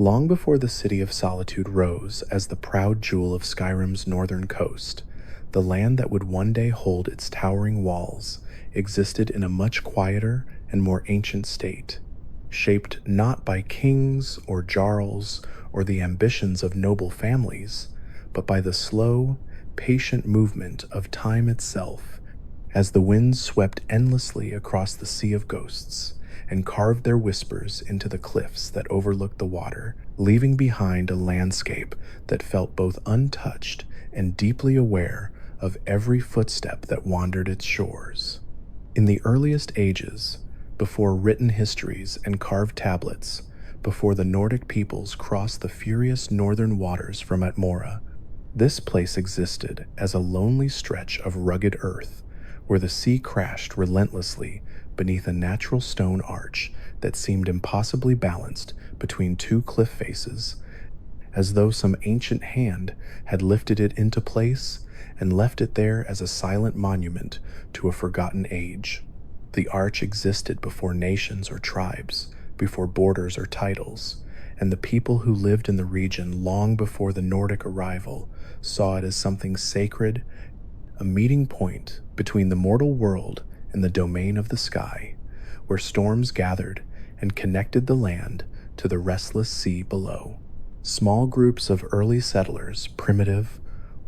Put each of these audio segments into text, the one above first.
Long before the city of Solitude rose as the proud jewel of Skyrim's northern coast, the land that would one day hold its towering walls existed in a much quieter and more ancient state, shaped not by kings or jarls or the ambitions of noble families, but by the slow, patient movement of time itself, as the winds swept endlessly across the sea of ghosts and carved their whispers into the cliffs that overlooked the water, leaving behind a landscape that felt both untouched and deeply aware of every footstep that wandered its shores. In the earliest ages, before written histories and carved tablets, before the Nordic peoples crossed the furious northern waters from Atmora, this place existed as a lonely stretch of rugged earth where the sea crashed relentlessly beneath a natural stone arch that seemed impossibly balanced between two cliff faces, as though some ancient hand had lifted it into place and left it there as a silent monument to a forgotten age. The arch existed before nations or tribes, before borders or titles, and the people who lived in the region long before the Nordic arrival saw it as something sacred, a meeting point between the mortal world and the domain of the sky, where storms gathered and connected the land to the restless sea below. Small groups of early settlers, primitive,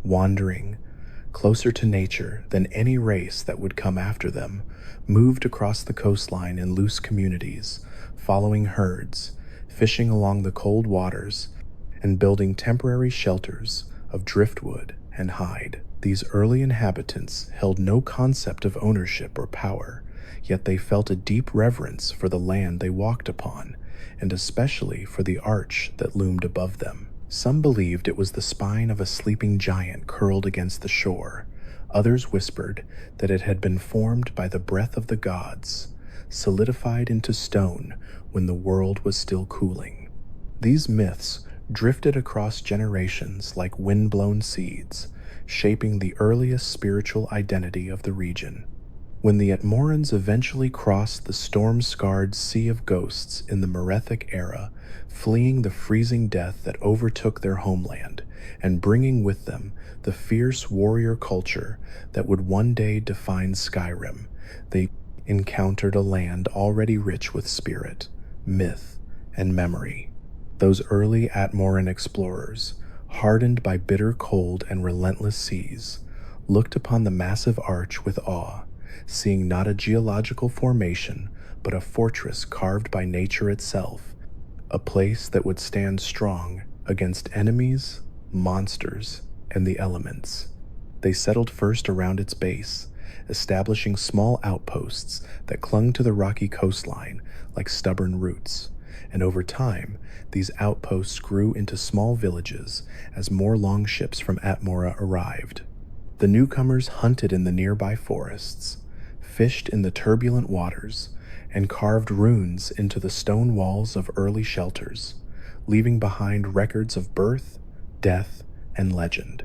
wandering, closer to nature than any race that would come after them, moved across the coastline in loose communities, following herds, fishing along the cold waters, and building temporary shelters of driftwood and hide. These early inhabitants held no concept of ownership or power, yet they felt a deep reverence for the land they walked upon, and especially for the arch that loomed above them. Some believed it was the spine of a sleeping giant curled against the shore. Others whispered that it had been formed by the breath of the gods, solidified into stone when the world was still cooling. These myths drifted across generations like wind-blown seeds, shaping the earliest spiritual identity of the region. When the Atmorans eventually crossed the storm-scarred Sea of Ghosts in the Merethic era, fleeing the freezing death that overtook their homeland and bringing with them the fierce warrior culture that would one day define Skyrim, they encountered a land already rich with spirit, myth, and memory. Those early Atmoran explorers, hardened by bitter cold and relentless seas, looked upon the massive arch with awe, seeing not a geological formation, but a fortress carved by nature itself, a place that would stand strong against enemies, monsters, and the elements. They settled first around its base, establishing small outposts that clung to the rocky coastline like stubborn roots, and over time, these outposts grew into small villages as more longships from Atmora arrived. The newcomers hunted in the nearby forests, fished in the turbulent waters, and carved runes into the stone walls of early shelters, leaving behind records of birth, death, and legend.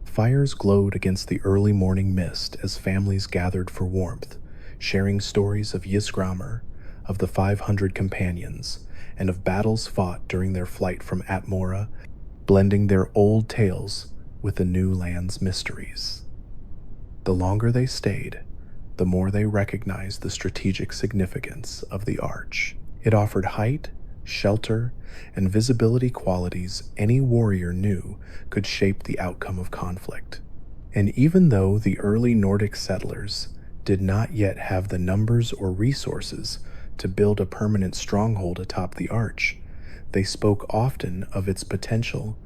Fires glowed against the early morning mist as families gathered for warmth, sharing stories of Ysgramr, of the 500 companions, and of battles fought during their flight from Atmora, blending their old tales with the new land's mysteries. The longer they stayed, the more they recognized the strategic significance of the arch. It offered height, shelter, and visibility qualities any warrior knew could shape the outcome of conflict. And even though the early Nordic settlers did not yet have the numbers or resources to build a permanent stronghold atop the arch, they spoke often of its potential,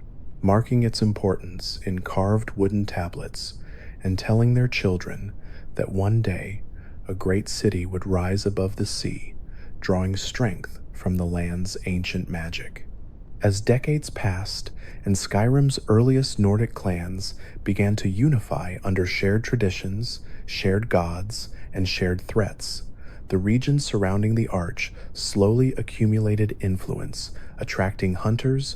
marking its importance in carved wooden tablets and telling their children that one day a great city would rise above the sea, drawing strength from the land's ancient magic. As decades passed and Skyrim's earliest Nordic clans began to unify under shared traditions, shared gods, and shared threats, the region surrounding the Arch slowly accumulated influence, attracting hunters,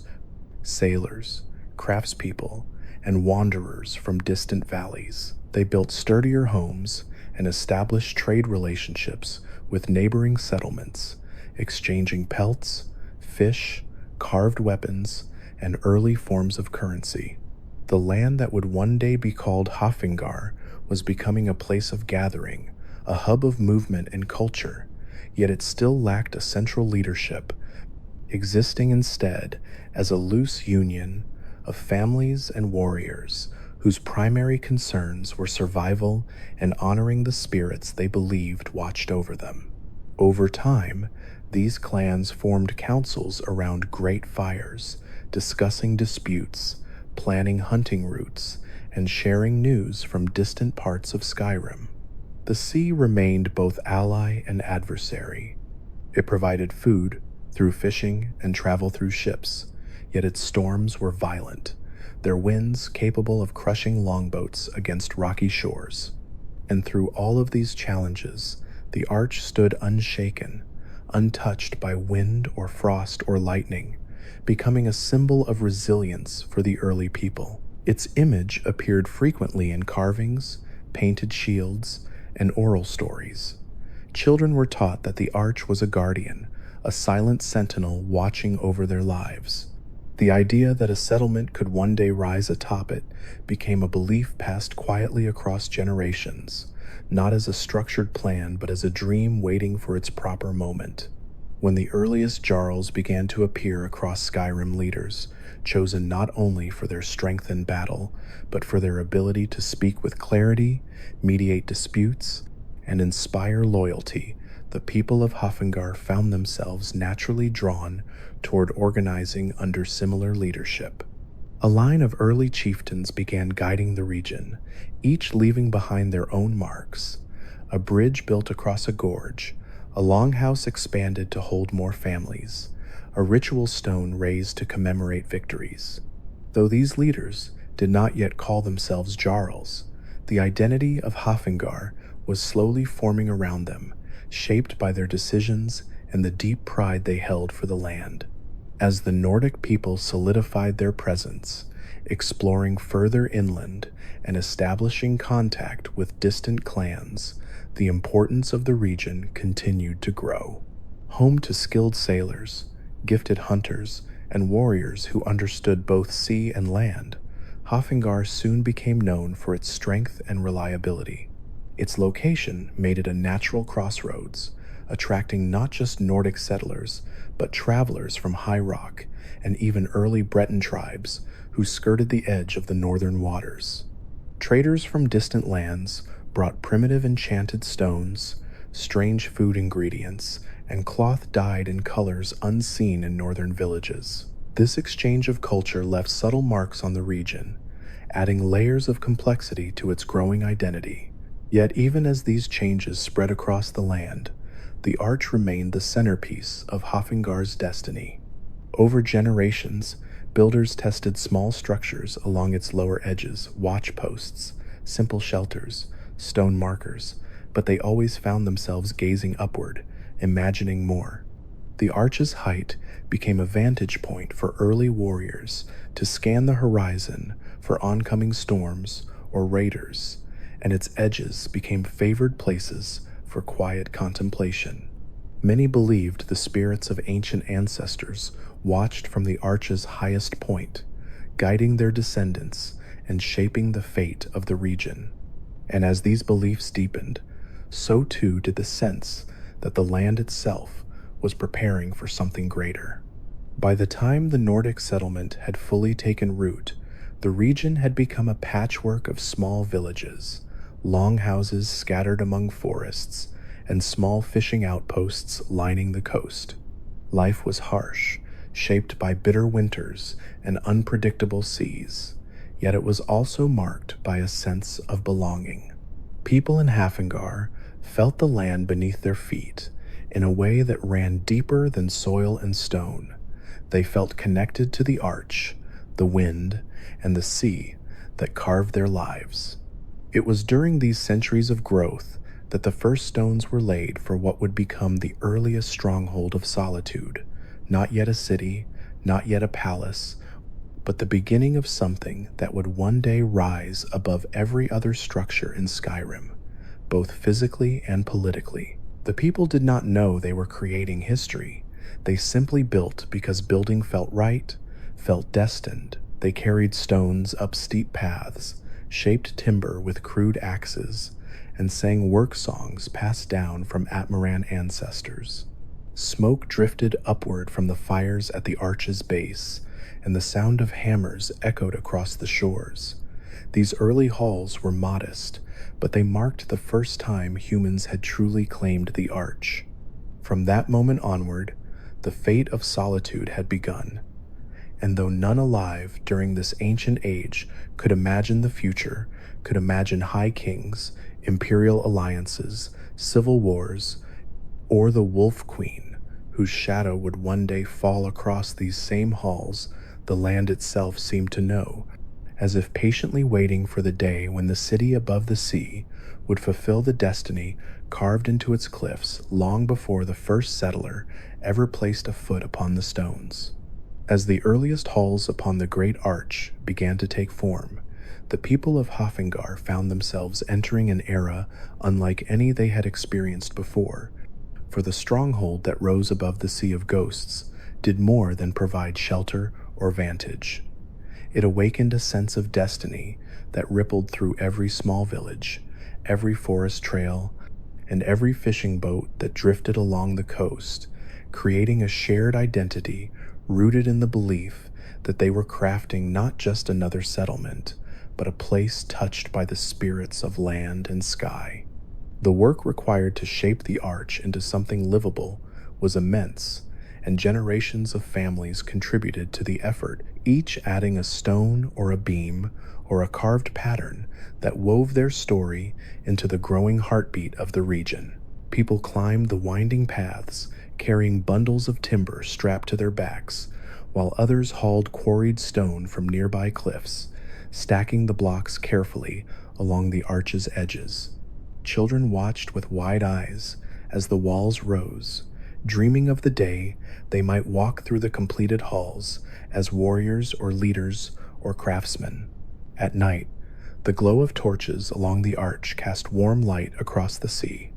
sailors, craftspeople, and wanderers from distant valleys. They built sturdier homes and established trade relationships with neighboring settlements, exchanging pelts, fish, carved weapons, and early forms of currency. The land that would one day be called Hafengar was becoming a place of gathering, a hub of movement and culture, yet it still lacked a central leadership, existing instead as a loose union of families and warriors whose primary concerns were survival and honoring the spirits they believed watched over them. Over time, these clans formed councils around great fires, discussing disputes, planning hunting routes, and sharing news from distant parts of Skyrim. The sea remained both ally and adversary. It provided food through fishing and travel through ships, yet its storms were violent, their winds capable of crushing longboats against rocky shores. And through all of these challenges, the Arch stood unshaken, untouched by wind or frost or lightning, becoming a symbol of resilience for the early people. Its image appeared frequently in carvings, painted shields, and oral stories. Children were taught that the Arch was a guardian, a silent sentinel watching over their lives. The idea that a settlement could one day rise atop it became a belief passed quietly across generations, not as a structured plan but as a dream waiting for its proper moment. When the earliest Jarls began to appear across Skyrim, leaders, chosen not only for their strength in battle, but for their ability to speak with clarity, mediate disputes, and inspire loyalty, the people of Hafengar found themselves naturally drawn toward organizing under similar leadership. A line of early chieftains began guiding the region, each leaving behind their own marks. A bridge built across a gorge, a longhouse expanded to hold more families, a ritual stone raised to commemorate victories. Though these leaders did not yet call themselves Jarls, the identity of Hafengar was slowly forming around them, shaped by their decisions and the deep pride they held for the land. As the Nordic people solidified their presence, exploring further inland and establishing contact with distant clans, the importance of the region continued to grow. Home to skilled sailors, gifted hunters, and warriors who understood both sea and land, Hafengar soon became known for its strength and reliability. Its location made it a natural crossroads, attracting not just Nordic settlers, but travelers from High Rock and even early Breton tribes who skirted the edge of the northern waters. Traders from distant lands brought primitive enchanted stones, strange food ingredients, and cloth dyed in colors unseen in northern villages. This exchange of culture left subtle marks on the region, adding layers of complexity to its growing identity. Yet even as these changes spread across the land, the Arch remained the centerpiece of Hafengar's destiny. Over generations, builders tested small structures along its lower edges, watch posts, simple shelters, stone markers, but they always found themselves gazing upward, imagining more. The Arch's height became a vantage point for early warriors to scan the horizon for oncoming storms or raiders, and its edges became favored places for quiet contemplation. Many believed the spirits of ancient ancestors watched from the Arch's highest point, guiding their descendants and shaping the fate of the region. And as these beliefs deepened, so too did the sense that the land itself was preparing for something greater. By the time the Nordic settlement had fully taken root, the region had become a patchwork of small villages, longhouses scattered among forests, and small fishing outposts lining the coast. Life was harsh, shaped by bitter winters and unpredictable seas, yet it was also marked by a sense of belonging. People in Hafengar felt the land beneath their feet in a way that ran deeper than soil and stone. They felt connected to the Arch, the wind, and the sea that carved their lives. It was during these centuries of growth that the first stones were laid for what would become the earliest stronghold of Solitude, not yet a city, not yet a palace, but the beginning of something that would one day rise above every other structure in Skyrim, both physically and politically. The people did not know they were creating history. They simply built because building felt right, felt destined. They carried stones up steep paths, shaped timber with crude axes, and sang work songs passed down from Atmaran ancestors. Smoke drifted upward from the fires at the arch's base, and the sound of hammers echoed across the shores. These early halls were modest, but they marked the first time humans had truly claimed the arch. From that moment onward, the fate of solitude had begun, and though none alive during this ancient age could imagine the future, could imagine high kings, imperial alliances, civil wars, or the Wolf Queen, whose shadow would one day fall across these same halls, the land itself seemed to know, as if patiently waiting for the day when the city above the sea would fulfill the destiny carved into its cliffs long before the first settler ever placed a foot upon the stones. As the earliest halls upon the great arch began to take form, the people of Hafengar found themselves entering an era unlike any they had experienced before, for the stronghold that rose above the Sea of Ghosts did more than provide shelter or vantage. It awakened a sense of destiny that rippled through every small village, every forest trail, and every fishing boat that drifted along the coast, creating a shared identity rooted in the belief that they were crafting not just another settlement, but a place touched by the spirits of land and sky. The work required to shape the arch into something livable was immense, and generations of families contributed to the effort, each adding a stone or a beam or a carved pattern that wove their story into the growing heartbeat of the region. People climbed the winding paths, carrying bundles of timber strapped to their backs, while others hauled quarried stone from nearby cliffs, stacking the blocks carefully along the arch's edges. Children watched with wide eyes as the walls rose, dreaming of the day they might walk through the completed halls as warriors or leaders or craftsmen. At night, the glow of torches along the arch cast warm light across the sea,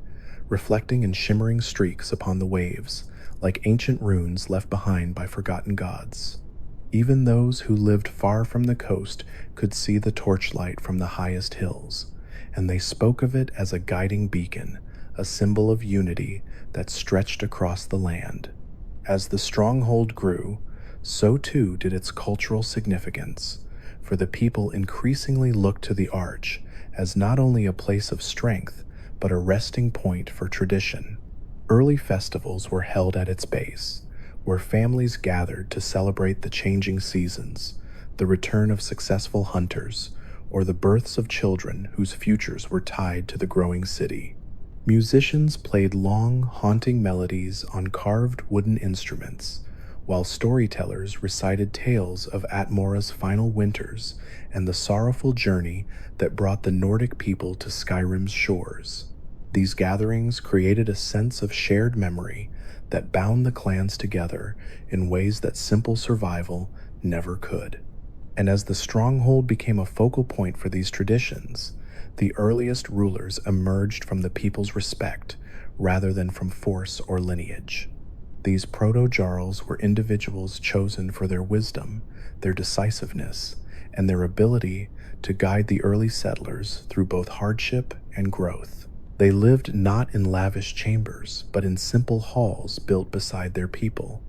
reflecting in shimmering streaks upon the waves, like ancient runes left behind by forgotten gods. Even those who lived far from the coast could see the torchlight from the highest hills, and they spoke of it as a guiding beacon, a symbol of unity that stretched across the land. As the stronghold grew, so too did its cultural significance, for the people increasingly looked to the arch as not only a place of strength, but a resting point for tradition. Early festivals were held at its base, where families gathered to celebrate the changing seasons, the return of successful hunters, or the births of children whose futures were tied to the growing city. Musicians played long, haunting melodies on carved wooden instruments, while storytellers recited tales of Atmora's final winters and the sorrowful journey that brought the Nordic people to Skyrim's shores. These gatherings created a sense of shared memory that bound the clans together in ways that simple survival never could. And as the stronghold became a focal point for these traditions, the earliest rulers emerged from the people's respect rather than from force or lineage. These proto-jarls were individuals chosen for their wisdom, their decisiveness, and their ability to guide the early settlers through both hardship and growth. They lived not in lavish chambers, but in simple halls built beside their people,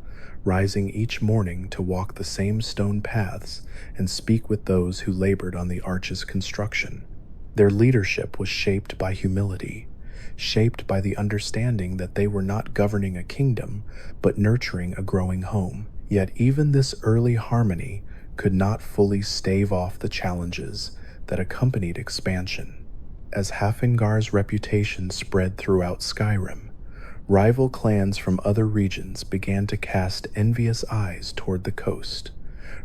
rising each morning to walk the same stone paths and speak with those who labored on the arch's construction. Their leadership was shaped by humility, shaped by the understanding that they were not governing a kingdom, but nurturing a growing home. Yet even this early harmony could not fully stave off the challenges that accompanied expansion. As Hafengar's reputation spread throughout Skyrim, rival clans from other regions began to cast envious eyes toward the coast,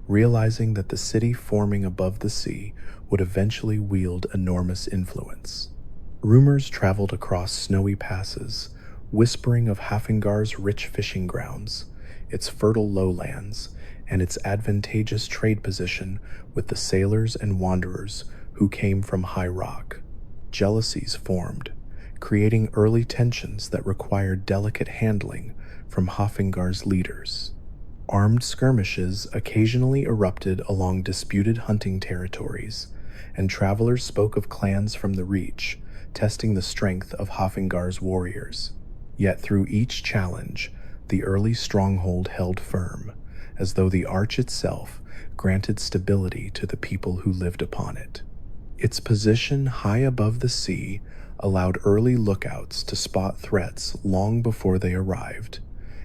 realizing that the city forming above the sea would eventually wield enormous influence. Rumors traveled across snowy passes, whispering of Hafengar's rich fishing grounds, its fertile lowlands, and its advantageous trade position with the sailors and wanderers who came from High Rock. Jealousies formed, creating early tensions that required delicate handling from Haafingar's leaders. Armed skirmishes occasionally erupted along disputed hunting territories, and travelers spoke of clans from the Reach, testing the strength of Haafingar's warriors. Yet through each challenge, the early stronghold held firm, as though the arch itself granted stability to the people who lived upon it. Its position high above the sea allowed early lookouts to spot threats long before they arrived,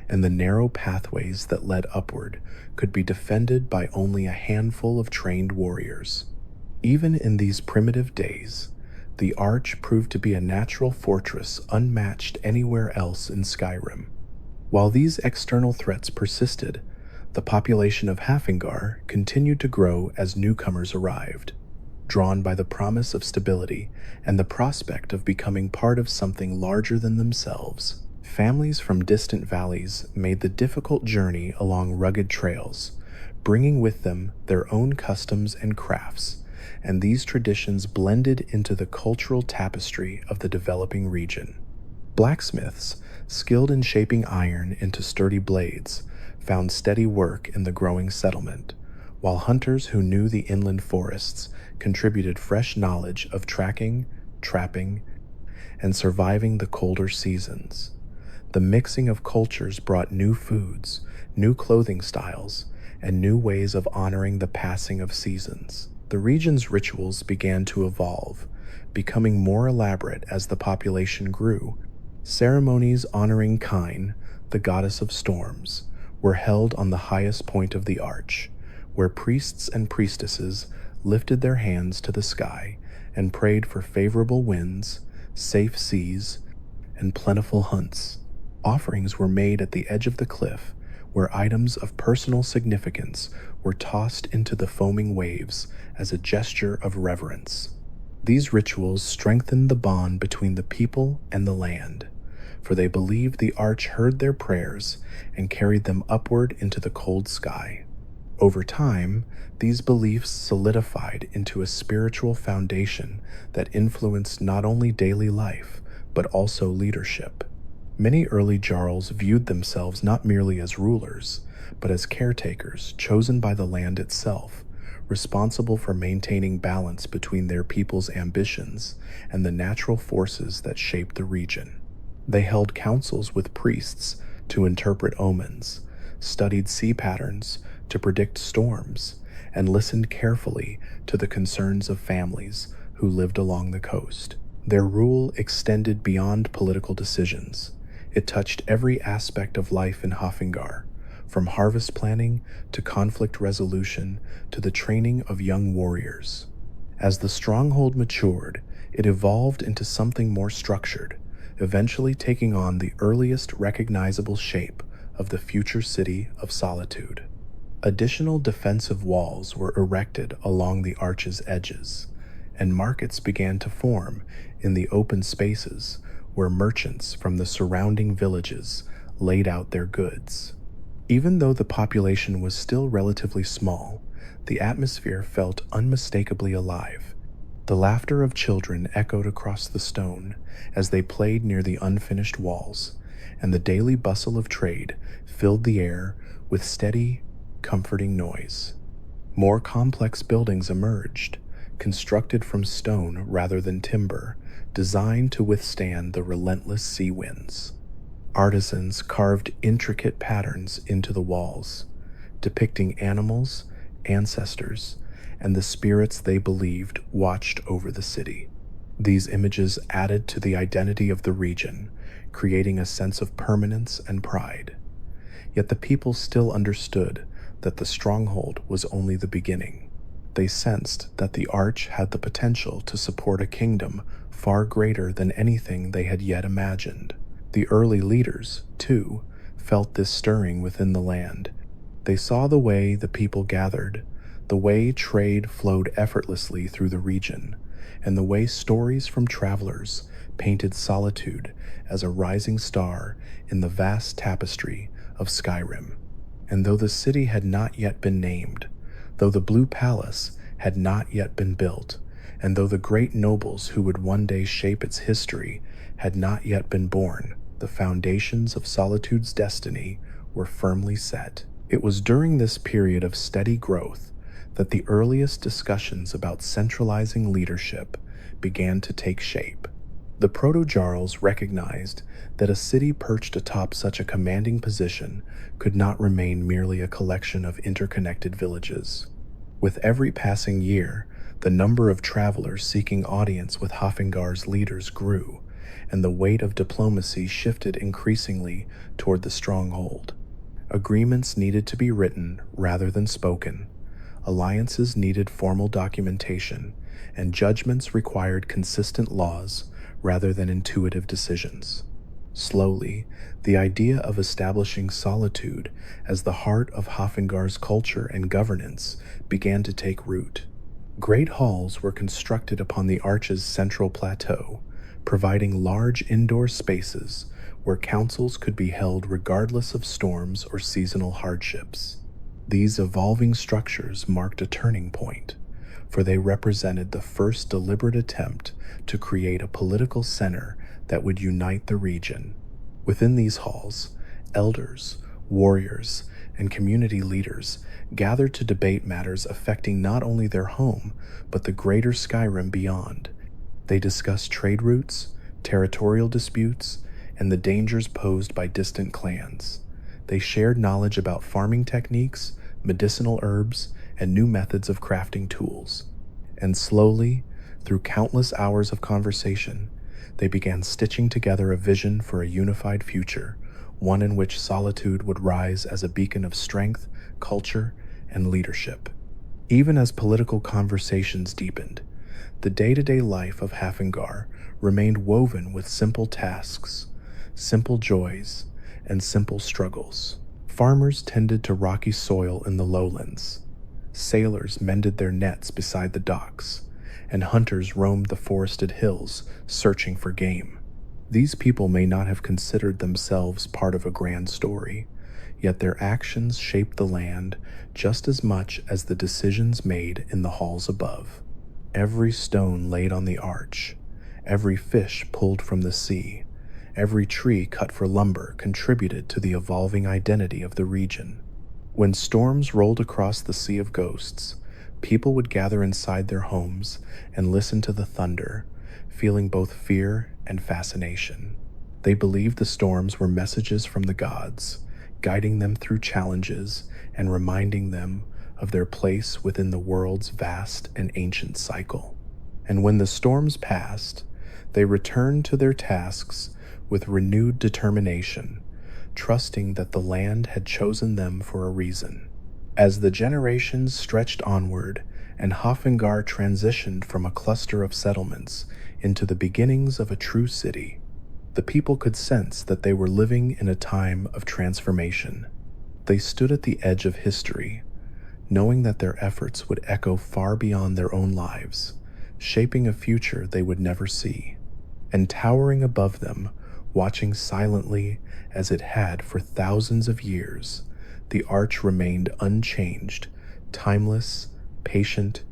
and the narrow pathways that led upward could be defended by only a handful of trained warriors. Even in these primitive days, the Arch proved to be a natural fortress unmatched anywhere else in Skyrim. While these external threats persisted, the population of Haafingar continued to grow as newcomers arrived. Drawn by the promise of stability and the prospect of becoming part of something larger than themselves, families from distant valleys made the difficult journey along rugged trails, bringing with them their own customs and crafts, and these traditions blended into the cultural tapestry of the developing region. Blacksmiths, skilled in shaping iron into sturdy blades, found steady work in the growing settlement, while hunters who knew the inland forests contributed fresh knowledge of tracking, trapping, and surviving the colder seasons. The mixing of cultures brought new foods, new clothing styles, and new ways of honoring the passing of seasons. The region's rituals began to evolve, becoming more elaborate as the population grew. Ceremonies honoring Kine, the goddess of storms, were held on the highest point of the arch, where priests and priestesses lifted their hands to the sky and prayed for favorable winds, safe seas, and plentiful hunts. Offerings were made at the edge of the cliff, where items of personal significance were tossed into the foaming waves as a gesture of reverence. These rituals strengthened the bond between the people and the land, for they believed the arch heard their prayers and carried them upward into the cold sky. Over time, these beliefs solidified into a spiritual foundation that influenced not only daily life, but also leadership. Many early Jarls viewed themselves not merely as rulers, but as caretakers chosen by the land itself, responsible for maintaining balance between their people's ambitions and the natural forces that shaped the region. They held councils with priests to interpret omens, studied sea patterns to predict storms, and listened carefully to the concerns of families who lived along the coast. Their rule extended beyond political decisions. It touched every aspect of life in Haafingar, from harvest planning to conflict resolution to the training of young warriors. As the stronghold matured, it evolved into something more structured, eventually taking on the earliest recognizable shape of the future city of Solitude. Additional defensive walls were erected along the arch's edges, and markets began to form in the open spaces where merchants from the surrounding villages laid out their goods. Even though the population was still relatively small, the atmosphere felt unmistakably alive. The laughter of children echoed across the stone as they played near the unfinished walls, and the daily bustle of trade filled the air with steady, comforting noise. More complex buildings emerged, constructed from stone rather than timber, designed to withstand the relentless sea winds. Artisans carved intricate patterns into the walls, depicting animals, ancestors, and the spirits they believed watched over the city. These images added to the identity of the region, creating a sense of permanence and pride. Yet the people still understood that the stronghold was only the beginning. They sensed that the Arch had the potential to support a kingdom far greater than anything they had yet imagined. The early leaders, too, felt this stirring within the land. They saw the way the people gathered, the way trade flowed effortlessly through the region, and the way stories from travelers painted Solitude as a rising star in the vast tapestry of Skyrim. And though the city had not yet been named, though the Blue Palace had not yet been built, and though the great nobles who would one day shape its history had not yet been born, the foundations of Solitude's destiny were firmly set. It was during this period of steady growth that the earliest discussions about centralizing leadership began to take shape. The proto-jarls recognized that a city perched atop such a commanding position could not remain merely a collection of interconnected villages. With every passing year, the number of travelers seeking audience with Hafingar's leaders grew, and the weight of diplomacy shifted increasingly toward the stronghold. Agreements needed to be written rather than spoken, alliances needed formal documentation, and judgments required consistent laws rather than intuitive decisions. Slowly, the idea of establishing Solitude as the heart of Hafingar's culture and governance began to take root. Great halls were constructed upon the arch's central plateau, providing large indoor spaces where councils could be held regardless of storms or seasonal hardships. These evolving structures marked a turning point, for they represented the first deliberate attempt to create a political center that would unite the region. Within these halls, elders, warriors, and community leaders gathered to debate matters affecting not only their home, but the greater Skyrim beyond. They discussed trade routes, territorial disputes, and the dangers posed by distant clans. They shared knowledge about farming techniques, medicinal herbs, and new methods of crafting tools. And slowly, through countless hours of conversation, they began stitching together a vision for a unified future, one in which Solitude would rise as a beacon of strength, culture, and leadership. Even as political conversations deepened, the day-to-day life of Hafingar remained woven with simple tasks, simple joys, and simple struggles. Farmers tended to rocky soil in the lowlands. Sailors mended their nets beside the docks, and hunters roamed the forested hills searching for game. These people may not have considered themselves part of a grand story, yet their actions shaped the land just as much as the decisions made in the halls above. Every stone laid on the arch, every fish pulled from the sea, every tree cut for lumber contributed to the evolving identity of the region. When storms rolled across the Sea of Ghosts, people would gather inside their homes and listen to the thunder, feeling both fear and fascination. They believed the storms were messages from the gods, guiding them through challenges and reminding them of their place within the world's vast and ancient cycle. And when the storms passed, they returned to their tasks with renewed determination, trusting that the land had chosen them for a reason. As the generations stretched onward and Hafingar transitioned from a cluster of settlements into the beginnings of a true city, the people could sense that they were living in a time of transformation. They stood at the edge of history, knowing that their efforts would echo far beyond their own lives, shaping a future they would never see. And towering above them, watching silently as it had for thousands of years, the arch remained unchanged, timeless, patient,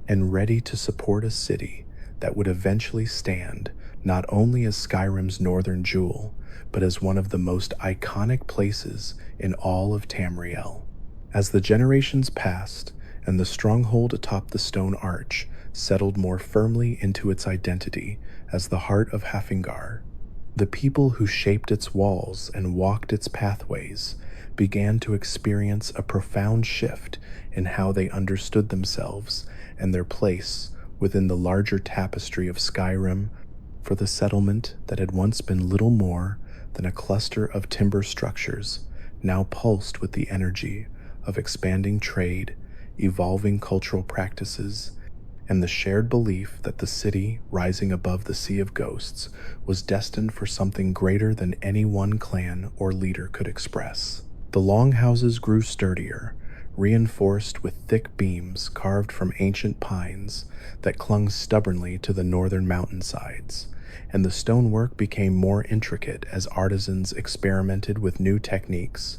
and ready to support a city that would eventually stand not only as Skyrim's northern jewel, but as one of the most iconic places in all of Tamriel. As the generations passed and the stronghold atop the stone arch settled more firmly into its identity as the heart of Hafingar, the people who shaped its walls and walked its pathways began to experience a profound shift in how they understood themselves and their place within the larger tapestry of Skyrim. For the settlement that had once been little more than a cluster of timber structures now pulsed with the energy of expanding trade, evolving cultural practices, and the shared belief that the city rising above the Sea of Ghosts was destined for something greater than any one clan or leader could express. The longhouses grew sturdier, reinforced with thick beams carved from ancient pines that clung stubbornly to the northern mountainsides, and the stonework became more intricate as artisans experimented with new techniques,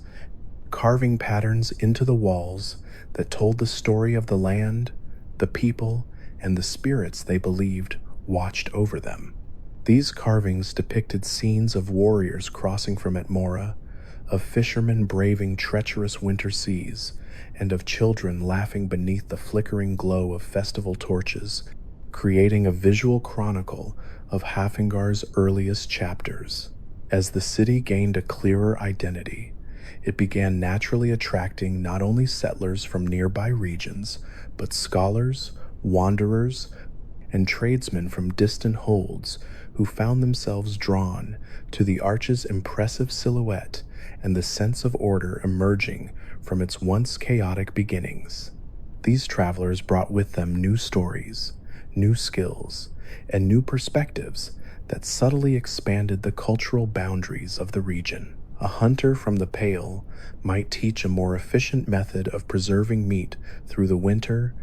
carving patterns into the walls that told the story of the land, the people, and the spirits they believed watched over them. These carvings depicted scenes of warriors crossing from Etmora, of fishermen braving treacherous winter seas, and of children laughing beneath the flickering glow of festival torches, creating a visual chronicle of Hafingar's earliest chapters. As the city gained a clearer identity, it began naturally attracting not only settlers from nearby regions, but scholars, wanderers, and tradesmen from distant holds who found themselves drawn to the arch's impressive silhouette and the sense of order emerging from its once chaotic beginnings. These travelers brought with them new stories, new skills, and new perspectives that subtly expanded the cultural boundaries of the region. A hunter from the Pale might teach a more efficient method of preserving meat through the winter,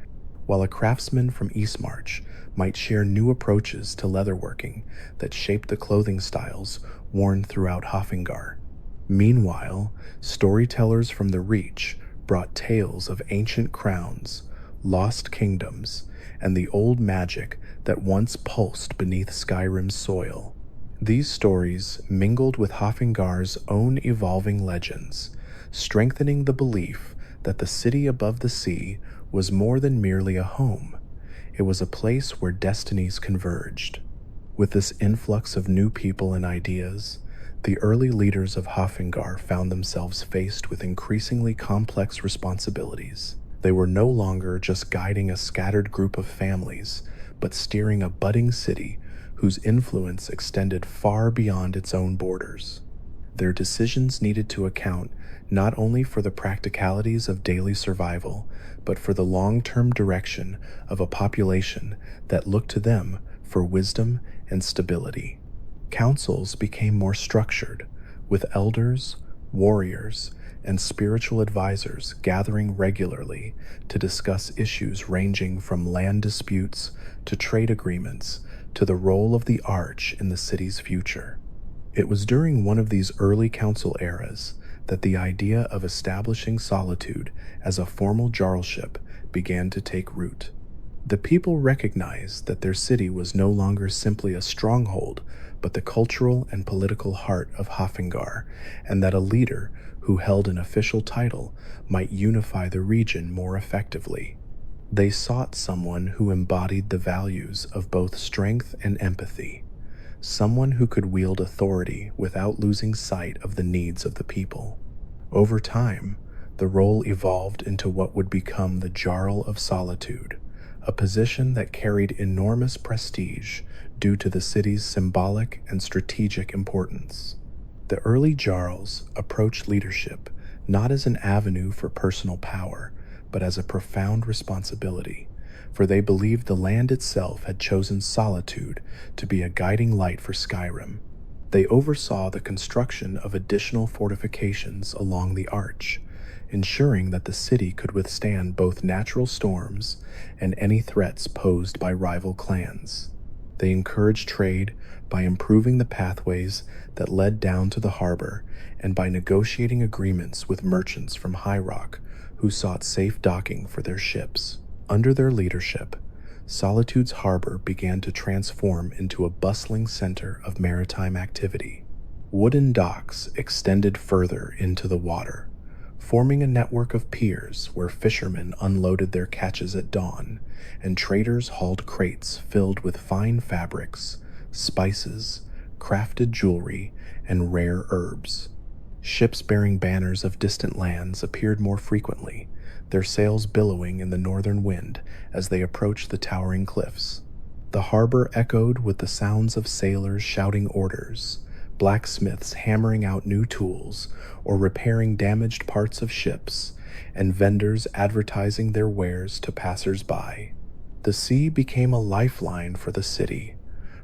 while a craftsman from Eastmarch might share new approaches to leatherworking that shaped the clothing styles worn throughout Hafingar. Meanwhile, storytellers from the Reach brought tales of ancient crowns, lost kingdoms, and the old magic that once pulsed beneath Skyrim's soil. These stories mingled with Hafingar's own evolving legends, strengthening the belief that the city above the sea was more than merely a home. It was a place where destinies converged. With this influx of new people and ideas, the early leaders of Hafingar found themselves faced with increasingly complex responsibilities. They were no longer just guiding a scattered group of families, but steering a budding city whose influence extended far beyond its own borders. Their decisions needed to account not only for the practicalities of daily survival, but for the long-term direction of a population that looked to them for wisdom and stability. Councils became more structured, with elders, warriors, and spiritual advisors gathering regularly to discuss issues ranging from land disputes to trade agreements to the role of the Arch in the city's future. It was during one of these early council eras that the idea of establishing Solitude as a formal jarlship began to take root. The people recognized that their city was no longer simply a stronghold, but the cultural and political heart of Hafingar, and that a leader who held an official title might unify the region more effectively. They sought someone who embodied the values of both strength and empathy, someone who could wield authority without losing sight of the needs of the people. Over time, the role evolved into what would become the Jarl of Solitude, a position that carried enormous prestige due to the city's symbolic and strategic importance. The early Jarls approached leadership not as an avenue for personal power, but as a profound responsibility, for they believed the land itself had chosen Solitude to be a guiding light for Skyrim. They oversaw the construction of additional fortifications along the Arch, ensuring that the city could withstand both natural storms and any threats posed by rival clans. They encouraged trade by improving the pathways that led down to the harbor and by negotiating agreements with merchants from High Rock who sought safe docking for their ships. Under their leadership, Solitude's harbor began to transform into a bustling center of maritime activity. Wooden docks extended further into the water, forming a network of piers where fishermen unloaded their catches at dawn, and traders hauled crates filled with fine fabrics, spices, crafted jewelry, and rare herbs. Ships bearing banners of distant lands appeared more frequently, their sails billowing in the northern wind as they approached the towering cliffs. The harbor echoed with the sounds of sailors shouting orders, blacksmiths hammering out new tools or repairing damaged parts of ships, and vendors advertising their wares to passers-by. The sea became a lifeline for the city,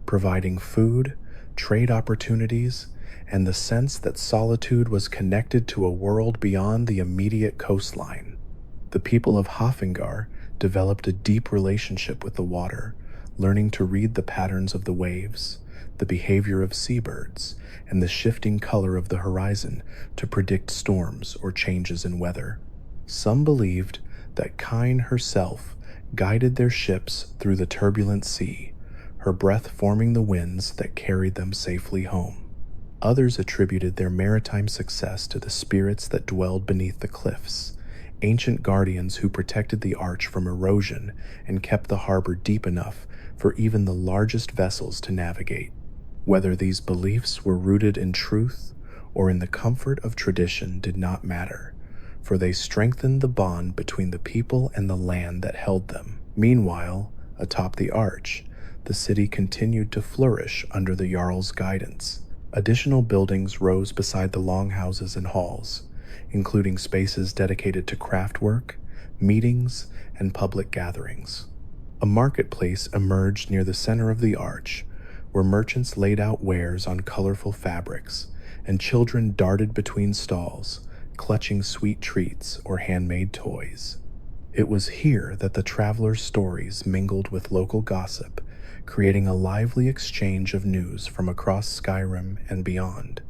providing food, trade opportunities, and the sense that Solitude was connected to a world beyond the immediate coastline. The people of Hafingar developed a deep relationship with the water, learning to read the patterns of the waves, the behavior of seabirds, and the shifting color of the horizon to predict storms or changes in weather. Some believed that Kine herself guided their ships through the turbulent sea, her breath forming the winds that carried them safely home. Others attributed their maritime success to the spirits that dwelled beneath the cliffs, ancient guardians who protected the arch from erosion and kept the harbor deep enough for even the largest vessels to navigate. Whether these beliefs were rooted in truth or in the comfort of tradition did not matter, for they strengthened the bond between the people and the land that held them. Meanwhile, atop the arch, the city continued to flourish under the Jarl's guidance. Additional buildings rose beside the longhouses and halls, including spaces dedicated to craft work, meetings, and public gatherings. A marketplace emerged near the center of the arch, where merchants laid out wares on colorful fabrics, and children darted between stalls, clutching sweet treats or handmade toys. It was here that the travelers' stories mingled with local gossip, creating a lively exchange of news from across Skyrim and beyond.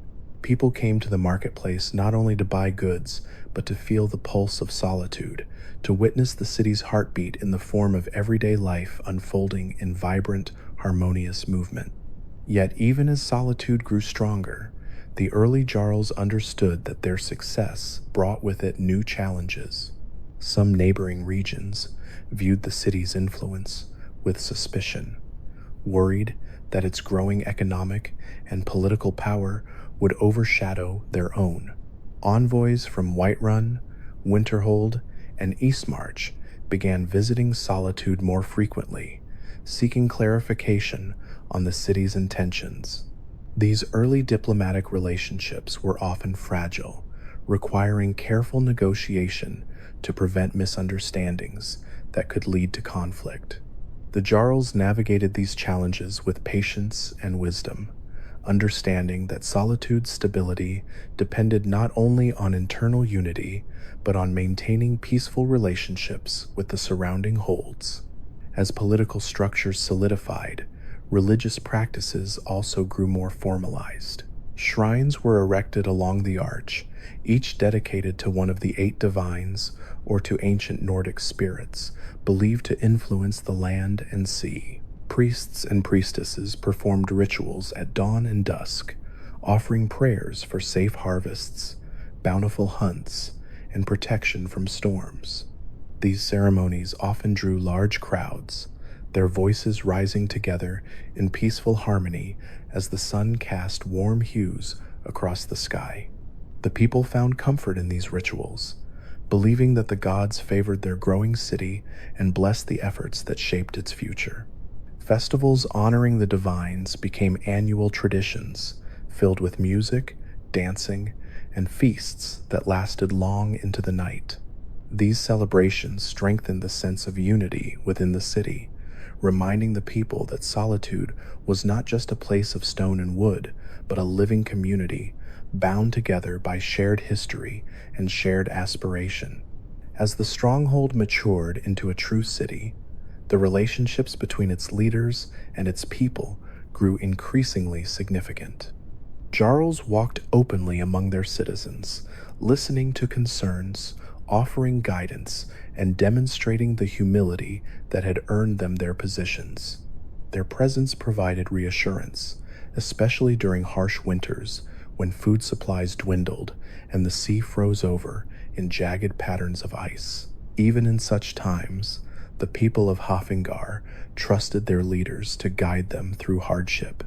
People came to the marketplace not only to buy goods, but to feel the pulse of Solitude, to witness the city's heartbeat in the form of everyday life unfolding in vibrant, harmonious movement. Yet even as Solitude grew stronger, the early Jarls understood that their success brought with it new challenges. Some neighboring regions viewed the city's influence with suspicion, worried that its growing economic and political power would overshadow their own. Envoys from Whiterun, Winterhold, and Eastmarch began visiting Solitude more frequently, seeking clarification on the city's intentions. These early diplomatic relationships were often fragile, requiring careful negotiation to prevent misunderstandings that could lead to conflict. The Jarls navigated these challenges with patience and wisdom, understanding that Solitude's stability depended not only on internal unity, but on maintaining peaceful relationships with the surrounding holds. As political structures solidified, religious practices also grew more formalized. Shrines were erected along the arch, each dedicated to one of the 8 divines or to ancient Nordic spirits, believed to influence the land and sea. Priests and priestesses performed rituals at dawn and dusk, offering prayers for safe harvests, bountiful hunts, and protection from storms. These ceremonies often drew large crowds, their voices rising together in peaceful harmony as the sun cast warm hues across the sky. The people found comfort in these rituals, believing that the gods favored their growing city and blessed the efforts that shaped its future. Festivals honoring the divines became annual traditions, filled with music, dancing, and feasts that lasted long into the night. These celebrations strengthened the sense of unity within the city, reminding the people that Solitude was not just a place of stone and wood, but a living community, bound together by shared history and shared aspiration. As the stronghold matured into a true city, the relationships between its leaders and its people grew increasingly significant. Jarls walked openly among their citizens, listening to concerns, offering guidance, and demonstrating the humility that had earned them their positions. Their presence provided reassurance, especially during harsh winters when food supplies dwindled and the sea froze over in jagged patterns of ice. Even in such times, the people of Hafengar trusted their leaders to guide them through hardship.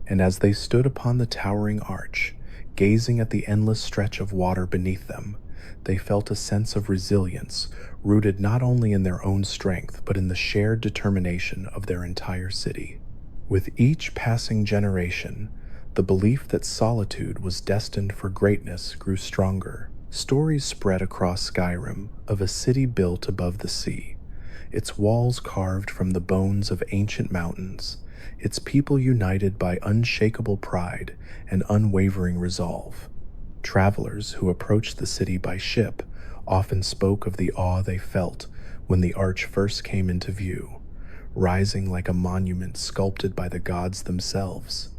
And as they stood upon the towering arch, gazing at the endless stretch of water beneath them, they felt a sense of resilience rooted not only in their own strength, but in the shared determination of their entire city. With each passing generation, the belief that Solitude was destined for greatness grew stronger. Stories spread across Skyrim of a city built above the sea, its walls carved from the bones of ancient mountains, its people united by unshakable pride and unwavering resolve. Travelers who approached the city by ship often spoke of the awe they felt when the arch first came into view, rising like a monument sculpted by the gods themselves.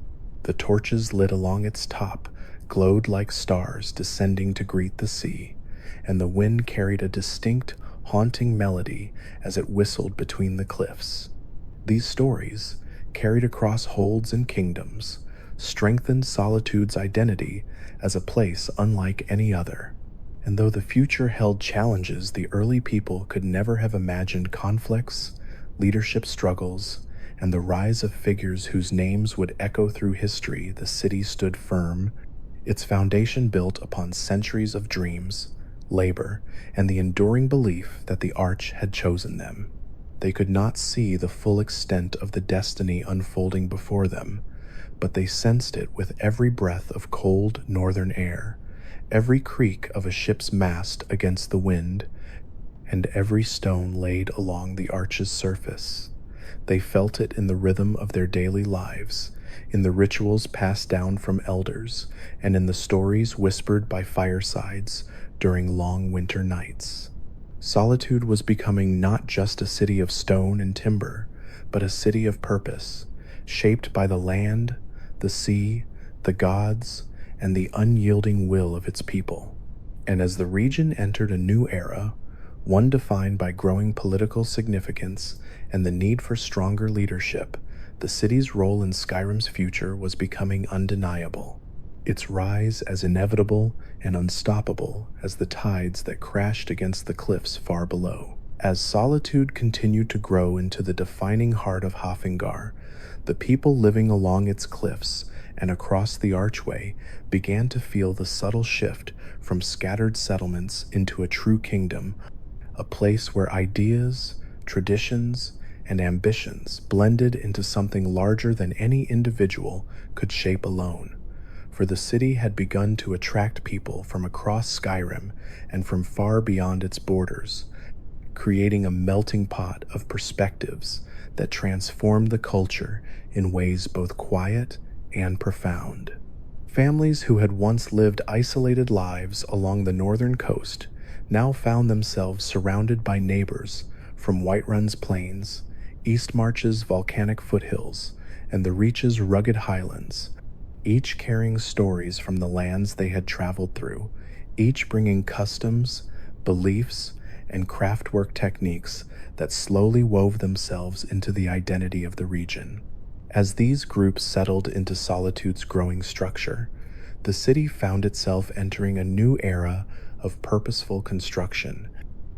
The torches lit along its top glowed like stars descending to greet the sea, and the wind carried a distinct, haunting melody as it whistled between the cliffs. These stories, carried across holds and kingdoms, strengthened Solitude's identity as a place unlike any other. And though the future held challenges the early people could never have imagined, conflicts, leadership struggles, and the rise of figures whose names would echo through history, the city stood firm, its foundation built upon centuries of dreams, labor, and the enduring belief that the Arch had chosen them. They could not see the full extent of the destiny unfolding before them, but they sensed it with every breath of cold northern air, every creak of a ship's mast against the wind, and every stone laid along the Arch's surface. They felt it in the rhythm of their daily lives, in the rituals passed down from elders, and in the stories whispered by firesides during long winter nights. Solitude was becoming not just a city of stone and timber, but a city of purpose, shaped by the land, the sea, the gods, and the unyielding will of its people. And as the region entered a new era, one defined by growing political significance and the need for stronger leadership, the city's role in Skyrim's future was becoming undeniable, its rise as inevitable and unstoppable as the tides that crashed against the cliffs far below. As Solitude continued to grow into the defining heart of Hafengar, the people living along its cliffs and across the archway began to feel the subtle shift from scattered settlements into a true kingdom, a place where ideas, traditions, and ambitions blended into something larger than any individual could shape alone. For the city had begun to attract people from across Skyrim and from far beyond its borders, creating a melting pot of perspectives that transformed the culture in ways both quiet and profound. Families who had once lived isolated lives along the northern coast now found themselves surrounded by neighbors from Whiterun's plains, Eastmarch's volcanic foothills, and the Reach's rugged highlands, each carrying stories from the lands they had traveled through, each bringing customs, beliefs, and craftwork techniques that slowly wove themselves into the identity of the region. As these groups settled into Solitude's growing structure, the city found itself entering a new era of purposeful construction,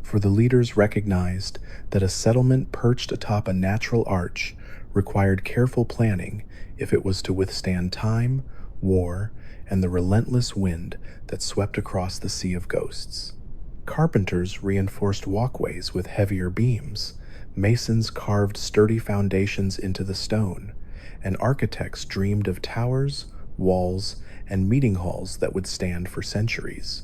for the leaders recognized that a settlement perched atop a natural arch required careful planning if it was to withstand time, war, and the relentless wind that swept across the Sea of Ghosts. Carpenters reinforced walkways with heavier beams, masons carved sturdy foundations into the stone, and architects dreamed of towers, walls, and meeting halls that would stand for centuries.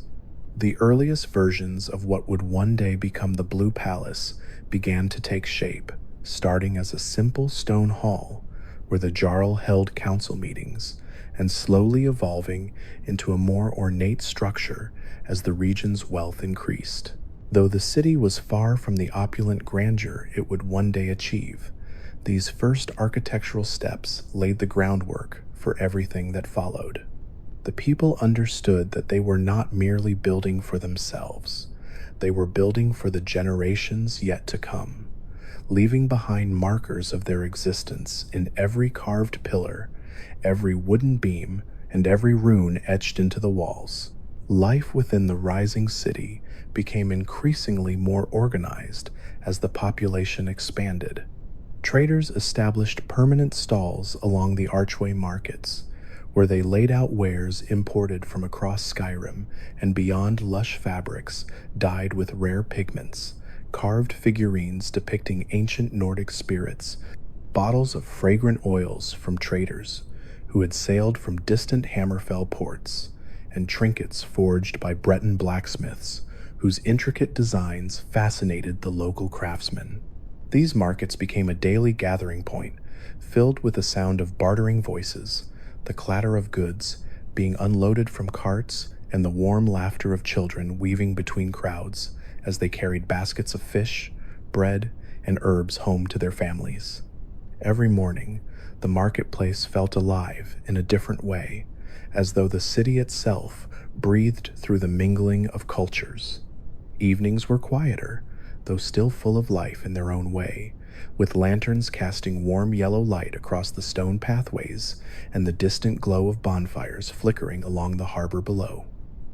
The earliest versions of what would one day become the Blue Palace began to take shape, starting as a simple stone hall where the Jarl held council meetings, and slowly evolving into a more ornate structure as the region's wealth increased. Though the city was far from the opulent grandeur it would one day achieve, these first architectural steps laid the groundwork for everything that followed. The people understood that they were not merely building for themselves. They were building for the generations yet to come, leaving behind markers of their existence in every carved pillar, every wooden beam, and every rune etched into the walls. Life within the rising city became increasingly more organized as the population expanded. Traders established permanent stalls along the archway markets, where they laid out wares imported from across Skyrim and beyond, lush fabrics dyed with rare pigments, carved figurines depicting ancient Nordic spirits, bottles of fragrant oils from traders who had sailed from distant Hammerfell ports, and trinkets forged by Breton blacksmiths whose intricate designs fascinated the local craftsmen. These markets became a daily gathering point, filled with the sound of bartering voices, the clatter of goods being unloaded from carts, and the warm laughter of children weaving between crowds as they carried baskets of fish, bread, and herbs home to their families. Every morning, the marketplace felt alive in a different way, as though the city itself breathed through the mingling of cultures. Evenings were quieter, though still full of life in their own way, with lanterns casting warm yellow light across the stone pathways and the distant glow of bonfires flickering along the harbor below.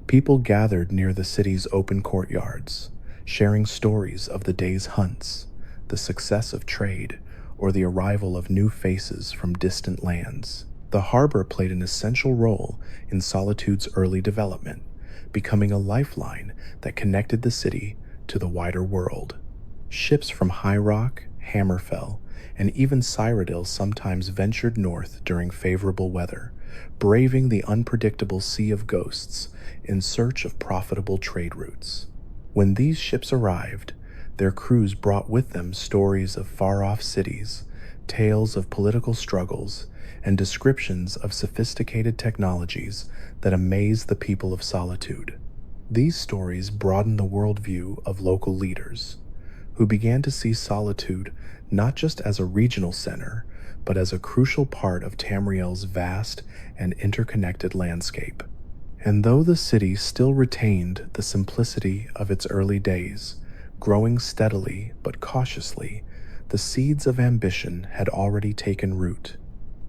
People gathered near the city's open courtyards, sharing stories of the day's hunts, the success of trade, or the arrival of new faces from distant lands. The harbor played an essential role in Solitude's early development, becoming a lifeline that connected the city to the wider world. Ships from High Rock, Hammerfell, and even Cyrodiil sometimes ventured north during favorable weather, braving the unpredictable sea of ghosts in search of profitable trade routes. When these ships arrived, their crews brought with them stories of far-off cities, tales of political struggles, and descriptions of sophisticated technologies that amazed the people of Solitude. These stories broadened the worldview of local leaders, who began to see Solitude not just as a regional center, but as a crucial part of Tamriel's vast and interconnected landscape. And though the city still retained the simplicity of its early days, growing steadily but cautiously, the seeds of ambition had already taken root.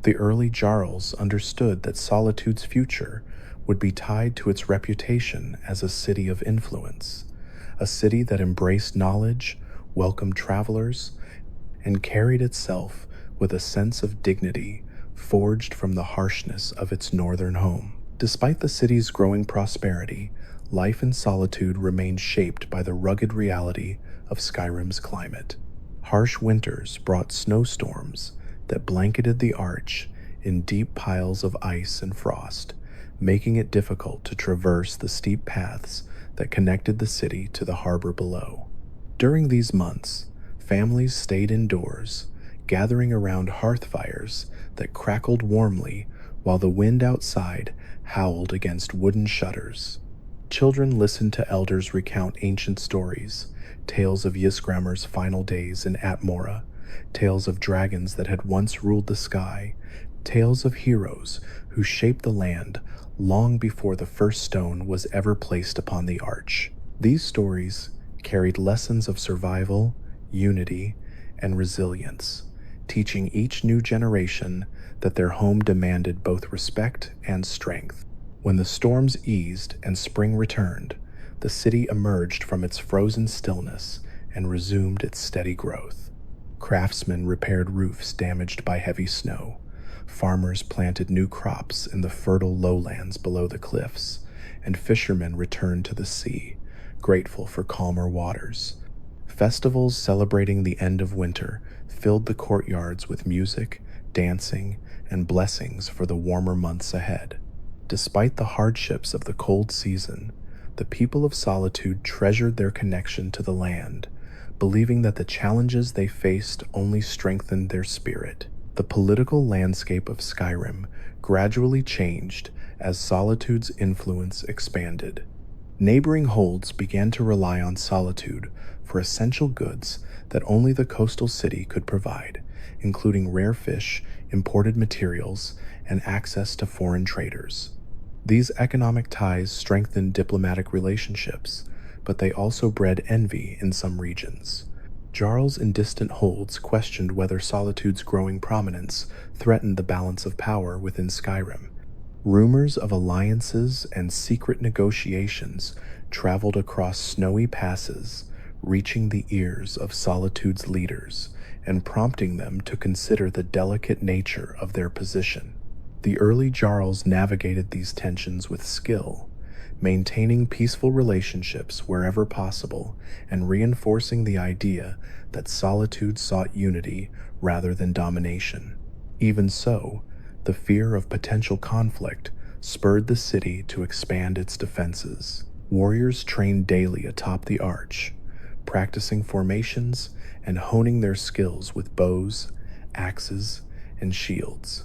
The early Jarls understood that Solitude's future would be tied to its reputation as a city of influence, a city that embraced knowledge, welcomed travelers, and carried itself with a sense of dignity forged from the harshness of its northern home. Despite the city's growing prosperity, life in Solitude remained shaped by the rugged reality of Skyrim's climate. Harsh winters brought snowstorms that blanketed the Arch in deep piles of ice and frost, making it difficult to traverse the steep paths that connected the city to the harbor below. During these months, families stayed indoors, gathering around hearth fires that crackled warmly while the wind outside howled against wooden shutters. Children listened to elders recount ancient stories, tales of Ysgrammar's final days in Atmora, tales of dragons that had once ruled the sky, tales of heroes who shaped the land long before the first stone was ever placed upon the Arch. These stories carried lessons of survival, unity, and resilience, teaching each new generation that their home demanded both respect and strength. When the storms eased and spring returned, the city emerged from its frozen stillness and resumed its steady growth. Craftsmen repaired roofs damaged by heavy snow. Farmers planted new crops in the fertile lowlands below the cliffs, and fishermen returned to the sea, grateful for calmer waters. Festivals celebrating the end of winter filled the courtyards with music, dancing, and blessings for the warmer months ahead. Despite the hardships of the cold season, the people of Solitude treasured their connection to the land, believing that the challenges they faced only strengthened their spirit. The political landscape of Skyrim gradually changed as Solitude's influence expanded. Neighboring holds began to rely on Solitude for essential goods that only the coastal city could provide, including rare fish, imported materials, and access to foreign traders. These economic ties strengthened diplomatic relationships, but they also bred envy in some regions. Jarls in distant holds questioned whether Solitude's growing prominence threatened the balance of power within Skyrim. Rumors of alliances and secret negotiations traveled across snowy passes, reaching the ears of Solitude's leaders and prompting them to consider the delicate nature of their position. The early Jarls navigated these tensions with skill, maintaining peaceful relationships wherever possible and reinforcing the idea that Solitude sought unity rather than domination. Even so, the fear of potential conflict spurred the city to expand its defenses. Warriors trained daily atop the Arch, practicing formations and honing their skills with bows, axes, and shields.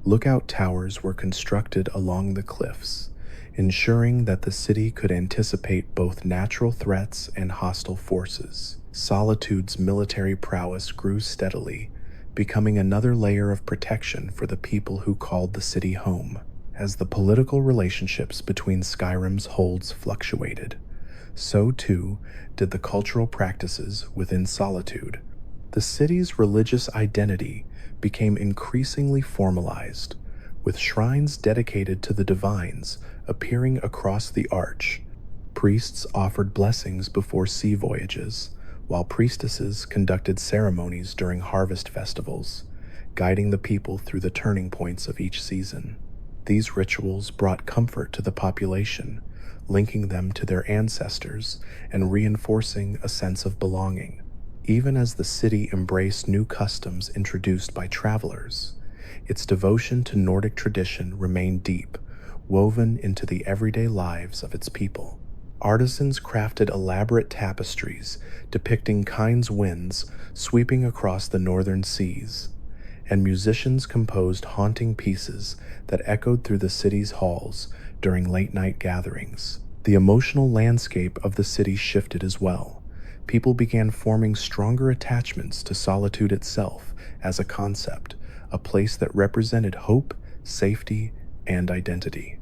Lookout towers were constructed along the cliffs, ensuring that the city could anticipate both natural threats and hostile forces. Solitude's military prowess grew steadily, becoming another layer of protection for the people who called the city home. As the political relationships between Skyrim's holds fluctuated, so too did the cultural practices within Solitude. The city's religious identity became increasingly formalized, with shrines dedicated to the divines appearing across the arch. Priests offered blessings before sea voyages, while priestesses conducted ceremonies during harvest festivals, guiding the people through the turning points of each season. These rituals brought comfort to the population, linking them to their ancestors and reinforcing a sense of belonging. Even as the city embraced new customs introduced by travelers, its devotion to Nordic tradition remained deep, woven into the everyday lives of its people. Artisans crafted elaborate tapestries depicting Kine's winds sweeping across the northern seas, and musicians composed haunting pieces that echoed through the city's halls during late-night gatherings. The emotional landscape of the city shifted as well. People began forming stronger attachments to solitude itself as a concept, a place that represented hope, safety, and identity.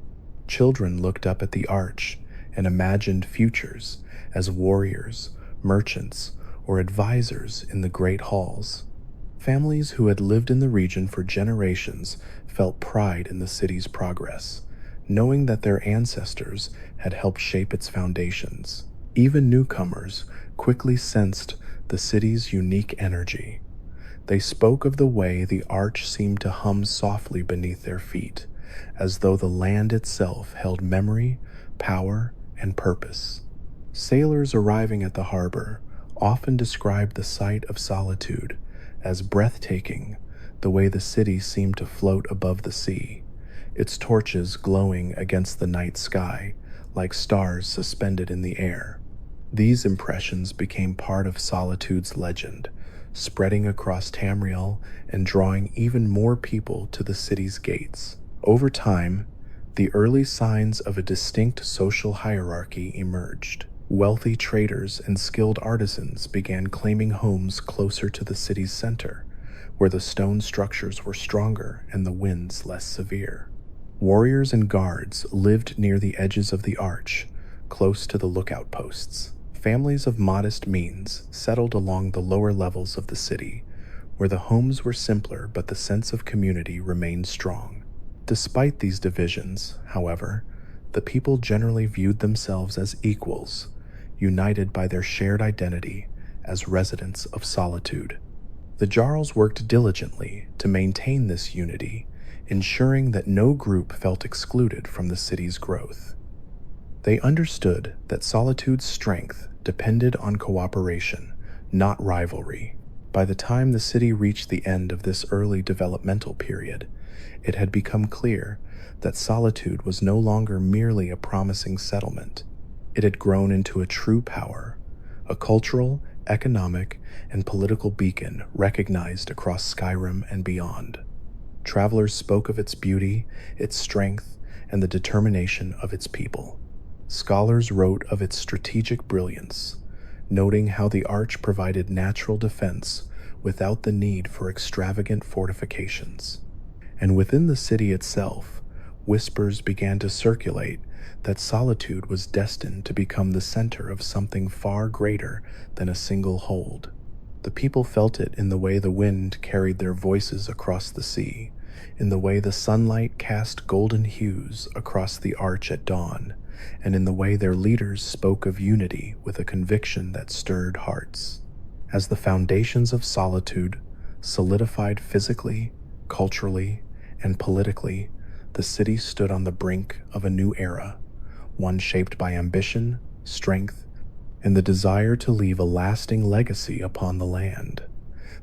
Children looked up at the arch and imagined futures as warriors, merchants, or advisors in the great halls. Families who had lived in the region for generations felt pride in the city's progress, knowing that their ancestors had helped shape its foundations. Even newcomers quickly sensed the city's unique energy. They spoke of the way the arch seemed to hum softly beneath their feet, as though the land itself held memory, power, and purpose. Sailors arriving at the harbor often described the sight of Solitude as breathtaking, the way the city seemed to float above the sea, its torches glowing against the night sky like stars suspended in the air. These impressions became part of Solitude's legend, spreading across Tamriel and drawing even more people to the city's gates. Over time, the early signs of a distinct social hierarchy emerged. Wealthy traders and skilled artisans began claiming homes closer to the city's center, where the stone structures were stronger and the winds less severe. Warriors and guards lived near the edges of the arch, close to the lookout posts. Families of modest means settled along the lower levels of the city, where the homes were simpler but the sense of community remained strong. Despite these divisions, however, the people generally viewed themselves as equals, united by their shared identity as residents of Solitude. The Jarls worked diligently to maintain this unity, ensuring that no group felt excluded from the city's growth. They understood that Solitude's strength depended on cooperation, not rivalry. By the time the city reached the end of this early developmental period, it had become clear that Solitude was no longer merely a promising settlement. It had grown into a true power, a cultural, economic, and political beacon recognized across Skyrim and beyond. Travelers spoke of its beauty, its strength, and the determination of its people. Scholars wrote of its strategic brilliance, noting how the arch provided natural defense without the need for extravagant fortifications. And within the city itself, whispers began to circulate that Solitude was destined to become the center of something far greater than a single hold. The people felt it in the way the wind carried their voices across the sea, in the way the sunlight cast golden hues across the arch at dawn, and in the way their leaders spoke of unity with a conviction that stirred hearts. As the foundations of Solitude solidified physically, culturally, and politically, the city stood on the brink of a new era, one shaped by ambition, strength, and the desire to leave a lasting legacy upon the land.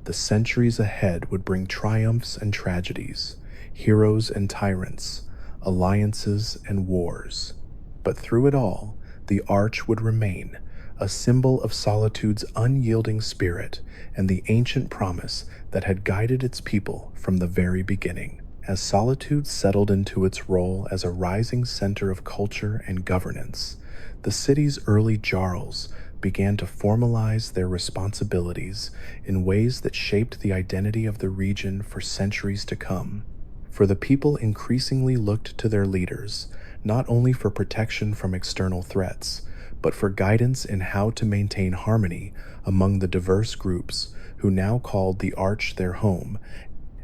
The centuries ahead would bring triumphs and tragedies, heroes and tyrants, alliances and wars. But through it all, the arch would remain, a symbol of Solitude's unyielding spirit and the ancient promise that had guided its people from the very beginning. As Solitude settled into its role as a rising center of culture and governance, the city's early Jarls began to formalize their responsibilities in ways that shaped the identity of the region for centuries to come. For the people increasingly looked to their leaders, not only for protection from external threats, but for guidance in how to maintain harmony among the diverse groups who now called the Arch their home,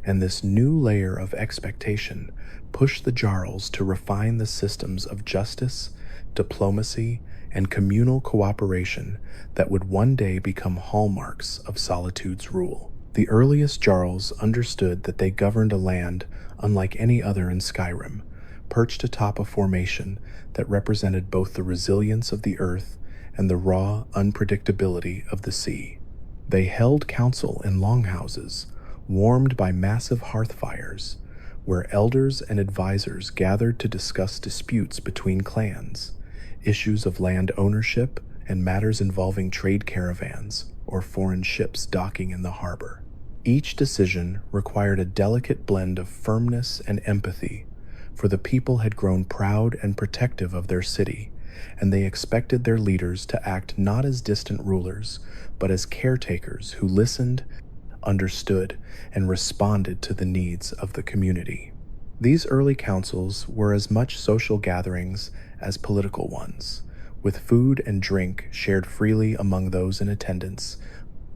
and this new layer of expectation pushed the Jarls to refine the systems of justice, diplomacy, and communal cooperation that would one day become hallmarks of Solitude's rule. The earliest Jarls understood that they governed a land unlike any other in Skyrim, perched atop a formation that represented both the resilience of the earth and the raw unpredictability of the sea. They held council in longhouses, warmed by massive hearth fires, where elders and advisors gathered to discuss disputes between clans, issues of land ownership, and matters involving trade caravans or foreign ships docking in the harbor. Each decision required a delicate blend of firmness and empathy, for the people had grown proud and protective of their city, and they expected their leaders to act not as distant rulers, but as caretakers who listened, understood, and responded to the needs of the community. These early councils were as much social gatherings as political ones, with food and drink shared freely among those in attendance,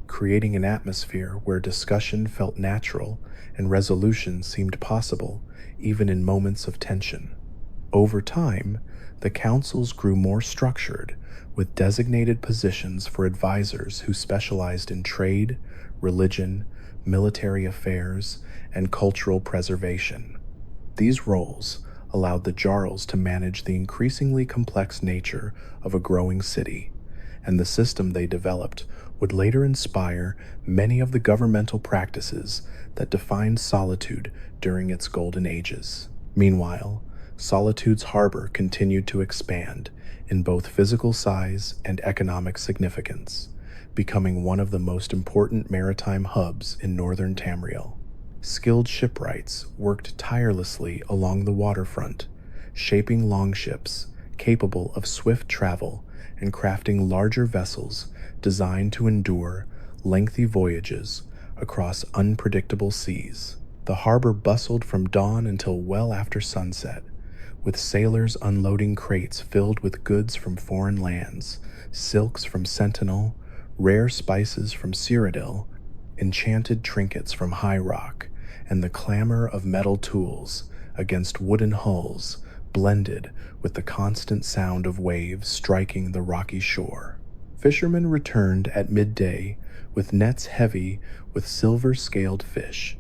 creating an atmosphere where discussion felt natural and resolution seemed possible, even in moments of tension. Over time, the councils grew more structured, with designated positions for advisors who specialized in trade, religion, military affairs, and cultural preservation. These roles allowed the Jarls to manage the increasingly complex nature of a growing city, and the system they developed would later inspire many of the governmental practices that defined Solitude during its golden ages. Meanwhile, Solitude's harbor continued to expand in both physical size and economic significance, becoming one of the most important maritime hubs in northern Tamriel. Skilled shipwrights worked tirelessly along the waterfront, shaping longships capable of swift travel and crafting larger vessels designed to endure lengthy voyages across unpredictable seas. The harbor bustled from dawn until well after sunset, with sailors unloading crates filled with goods from foreign lands, silks from Sentinel, rare spices from Cyrodiil, enchanted trinkets from High Rock, and the clamor of metal tools against wooden hulls blended with the constant sound of waves striking the rocky shore. Fishermen returned at midday with nets heavy with silver-scaled fish,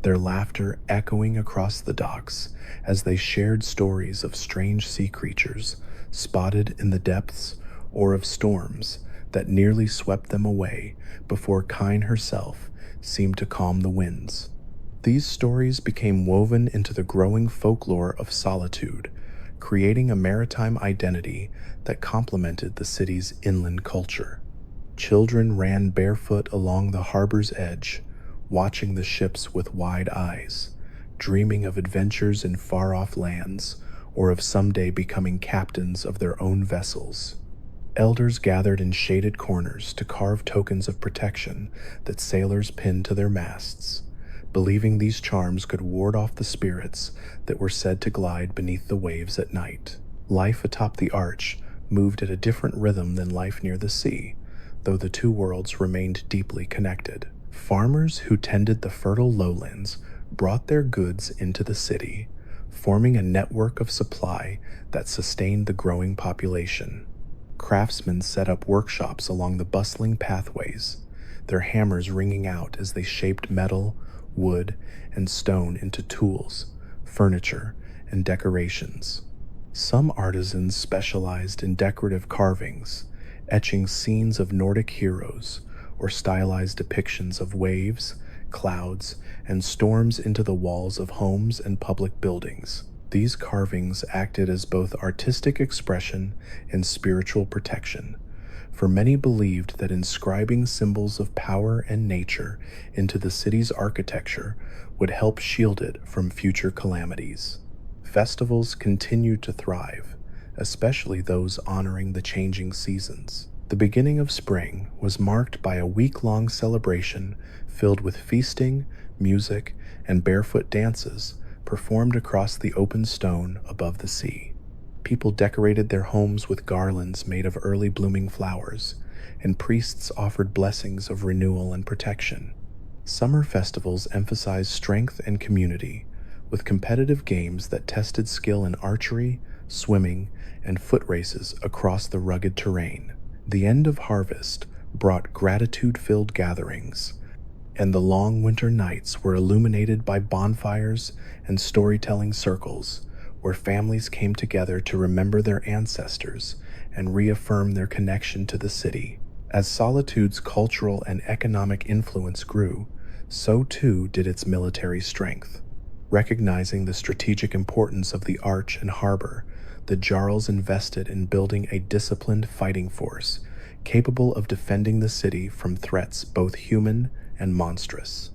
their laughter echoing across the docks as they shared stories of strange sea creatures spotted in the depths or of storms that nearly swept them away before Kine herself seemed to calm the winds. These stories became woven into the growing folklore of Solitude, creating a maritime identity that complemented the city's inland culture. Children ran barefoot along the harbor's edge, watching the ships with wide eyes, dreaming of adventures in far-off lands or of someday becoming captains of their own vessels. Elders gathered in shaded corners to carve tokens of protection that sailors pinned to their masts, believing these charms could ward off the spirits that were said to glide beneath the waves at night. Life atop the Arch moved at a different rhythm than life near the sea, though the two worlds remained deeply connected. Farmers who tended the fertile lowlands brought their goods into the city, forming a network of supply that sustained the growing population. Craftsmen set up workshops along the bustling pathways, their hammers ringing out as they shaped metal, wood, and stone into tools, furniture, and decorations. Some artisans specialized in decorative carvings, etching scenes of Nordic heroes or stylized depictions of waves, clouds, and storms into the walls of homes and public buildings. These carvings acted as both artistic expression and spiritual protection, for many believed that inscribing symbols of power and nature into the city's architecture would help shield it from future calamities. Festivals continued to thrive, especially those honoring the changing seasons. The beginning of spring was marked by a week-long celebration filled with feasting, music, and barefoot dances performed across the open stone above the sea. People decorated their homes with garlands made of early blooming flowers, and priests offered blessings of renewal and protection. Summer festivals emphasized strength and community, with competitive games that tested skill in archery, swimming, and foot races across the rugged terrain. The end of harvest brought gratitude-filled gatherings, and the long winter nights were illuminated by bonfires and storytelling circles where families came together to remember their ancestors and reaffirm their connection to the city. As Solitude's cultural and economic influence grew, so too did its military strength. Recognizing the strategic importance of the arch and harbor, the Jarls invested in building a disciplined fighting force capable of defending the city from threats both human and monstrous.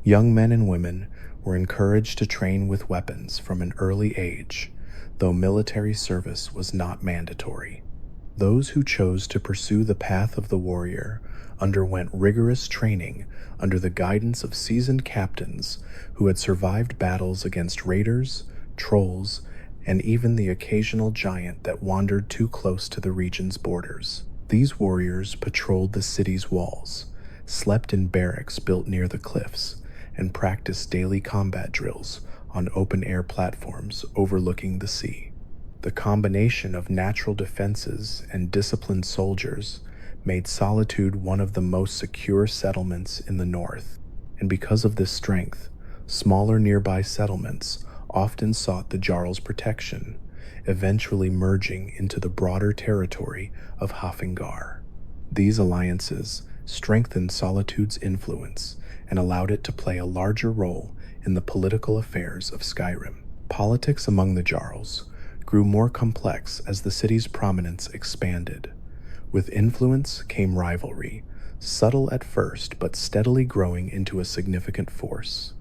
Young men and women were encouraged to train with weapons from an early age, though military service was not mandatory. Those who chose to pursue the path of the warrior underwent rigorous training under the guidance of seasoned captains who had survived battles against raiders, trolls, and even the occasional giant that wandered too close to the region's borders. These warriors patrolled the city's walls, slept in barracks built near the cliffs, and practiced daily combat drills on open-air platforms overlooking the sea. The combination of natural defenses and disciplined soldiers made Solitude one of the most secure settlements in the north, and because of this strength, smaller nearby settlements often sought the Jarl's protection, eventually merging into the broader territory of Hafengar. These alliances strengthened Solitude's influence and allowed it to play a larger role in the political affairs of Skyrim. Politics among the Jarls grew more complex as the city's prominence expanded. With influence came rivalry, subtle at first but steadily growing into a significant force.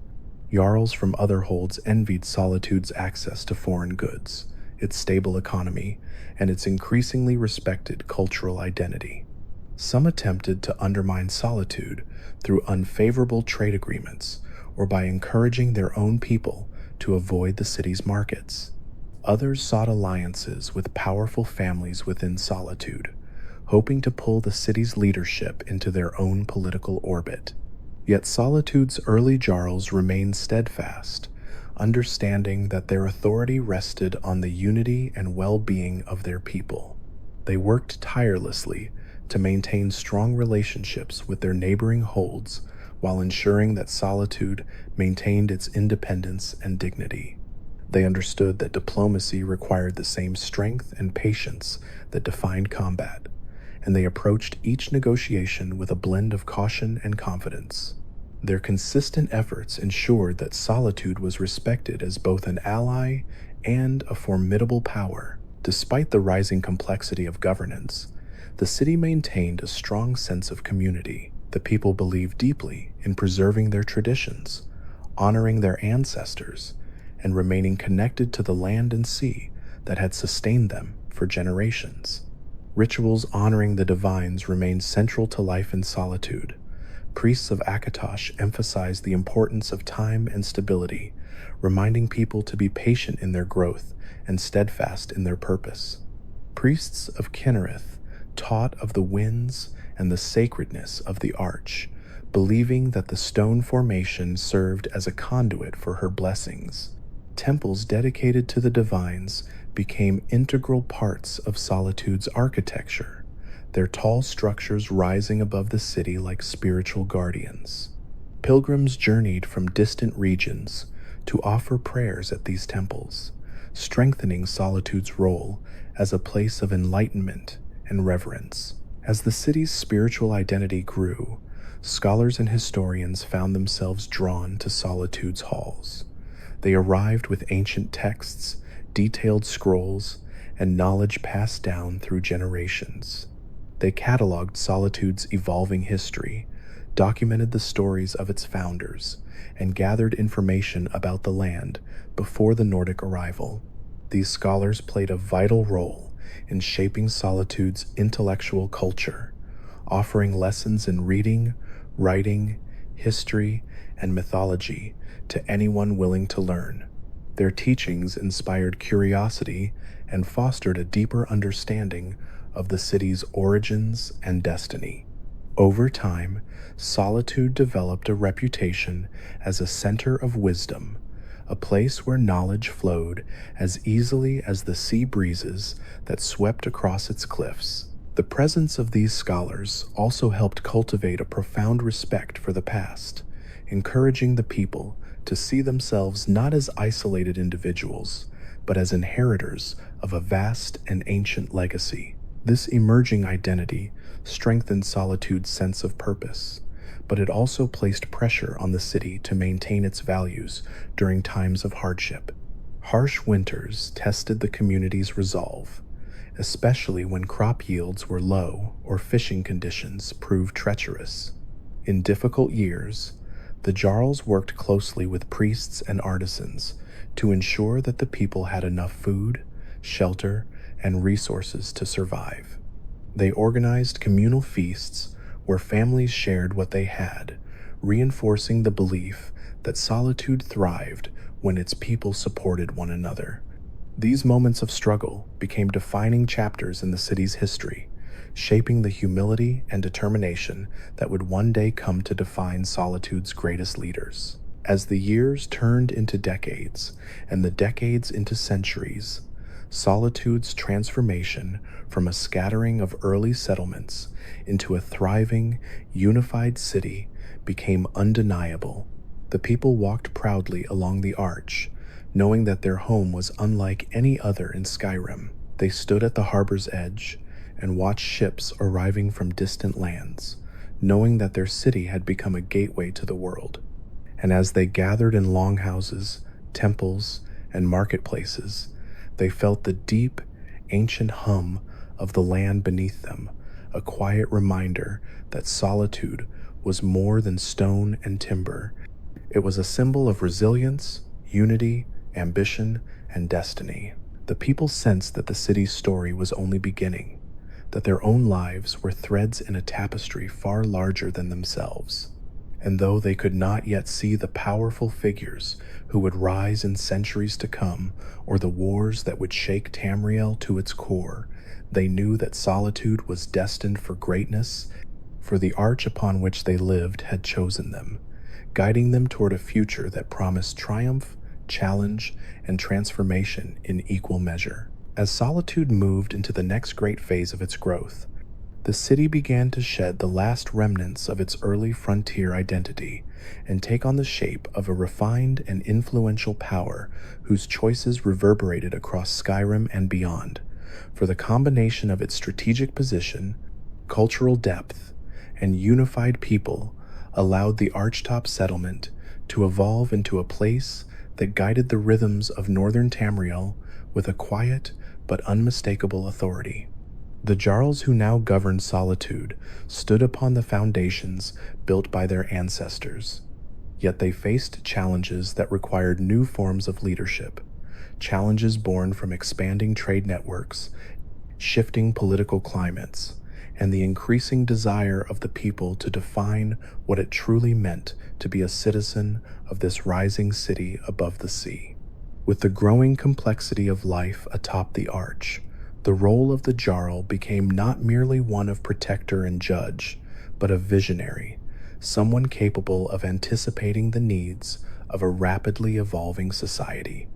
Jarls from other holds envied Solitude's access to foreign goods, its stable economy, and its increasingly respected cultural identity. Some attempted to undermine Solitude through unfavorable trade agreements or by encouraging their own people to avoid the city's markets. Others sought alliances with powerful families within Solitude, hoping to pull the city's leadership into their own political orbit. Yet Solitude's early Jarls remained steadfast, understanding that their authority rested on the unity and well-being of their people. They worked tirelessly to maintain strong relationships with their neighboring holds while ensuring that Solitude maintained its independence and dignity. They understood that diplomacy required the same strength and patience that defined combat, and they approached each negotiation with a blend of caution and confidence. Their consistent efforts ensured that Solitude was respected as both an ally and a formidable power. Despite the rising complexity of governance, the city maintained a strong sense of community. The people believed deeply in preserving their traditions, honoring their ancestors, and remaining connected to the land and sea that had sustained them for generations. Rituals honoring the divines remained central to life in Solitude. Priests of Akatosh emphasized the importance of time and stability, reminding people to be patient in their growth and steadfast in their purpose. Priests of Kinnereth taught of the winds and the sacredness of the arch, believing that the stone formation served as a conduit for her blessings. Temples dedicated to the divines became integral parts of Solitude's architecture, their tall structures rising above the city like spiritual guardians. Pilgrims journeyed from distant regions to offer prayers at these temples, strengthening Solitude's role as a place of enlightenment and reverence. As the city's spiritual identity grew, scholars and historians found themselves drawn to Solitude's halls. They arrived with ancient texts, detailed scrolls, and knowledge passed down through generations. They cataloged Solitude's evolving history, documented the stories of its founders, and gathered information about the land before the Nordic arrival. These scholars played a vital role in shaping Solitude's intellectual culture, offering lessons in reading, writing, history, and mythology to anyone willing to learn. Their teachings inspired curiosity and fostered a deeper understanding of the city's origins and destiny. Over time, Solitude developed a reputation as a center of wisdom, a place where knowledge flowed as easily as the sea breezes that swept across its cliffs. The presence of these scholars also helped cultivate a profound respect for the past, encouraging the people to see themselves not as isolated individuals, but as inheritors of a vast and ancient legacy. This emerging identity strengthened Solitude's sense of purpose, but it also placed pressure on the city to maintain its values during times of hardship. Harsh winters tested the community's resolve, especially when crop yields were low or fishing conditions proved treacherous. In difficult years, the Jarls worked closely with priests and artisans to ensure that the people had enough food, shelter, and resources to survive. They organized communal feasts where families shared what they had, reinforcing the belief that Solitude thrived when its people supported one another. These moments of struggle became defining chapters in the city's history, shaping the humility and determination that would one day come to define Solitude's greatest leaders. As the years turned into decades and the decades into centuries, Solitude's transformation from a scattering of early settlements into a thriving, unified city became undeniable. The people walked proudly along the arch, knowing that their home was unlike any other in Skyrim. They stood at the harbor's edge and watched ships arriving from distant lands, knowing that their city had become a gateway to the world. And as they gathered in longhouses, temples, and marketplaces, they felt the deep, ancient hum of the land beneath them, a quiet reminder that Solitude was more than stone and timber. It was a symbol of resilience, unity, ambition, and destiny. The people sensed that the city's story was only beginning, that their own lives were threads in a tapestry far larger than themselves. And though they could not yet see the powerful figures who would rise in centuries to come, or the wars that would shake Tamriel to its core, they knew that Solitude was destined for greatness, for the arch upon which they lived had chosen them, guiding them toward a future that promised triumph, challenge, and transformation in equal measure. As Solitude moved into the next great phase of its growth, the city began to shed the last remnants of its early frontier identity and take on the shape of a refined and influential power whose choices reverberated across Skyrim and beyond. For the combination of its strategic position, cultural depth, and unified people allowed the Archtop settlement to evolve into a place that guided the rhythms of northern Tamriel with a quiet but unmistakable authority. The Jarls who now governed Solitude stood upon the foundations built by their ancestors, yet they faced challenges that required new forms of leadership, challenges born from expanding trade networks, shifting political climates, and the increasing desire of the people to define what it truly meant to be a citizen of this rising city above the sea. With the growing complexity of life atop the arch, the role of the Jarl became not merely one of protector and judge, but of visionary, someone capable of anticipating the needs of a rapidly evolving society.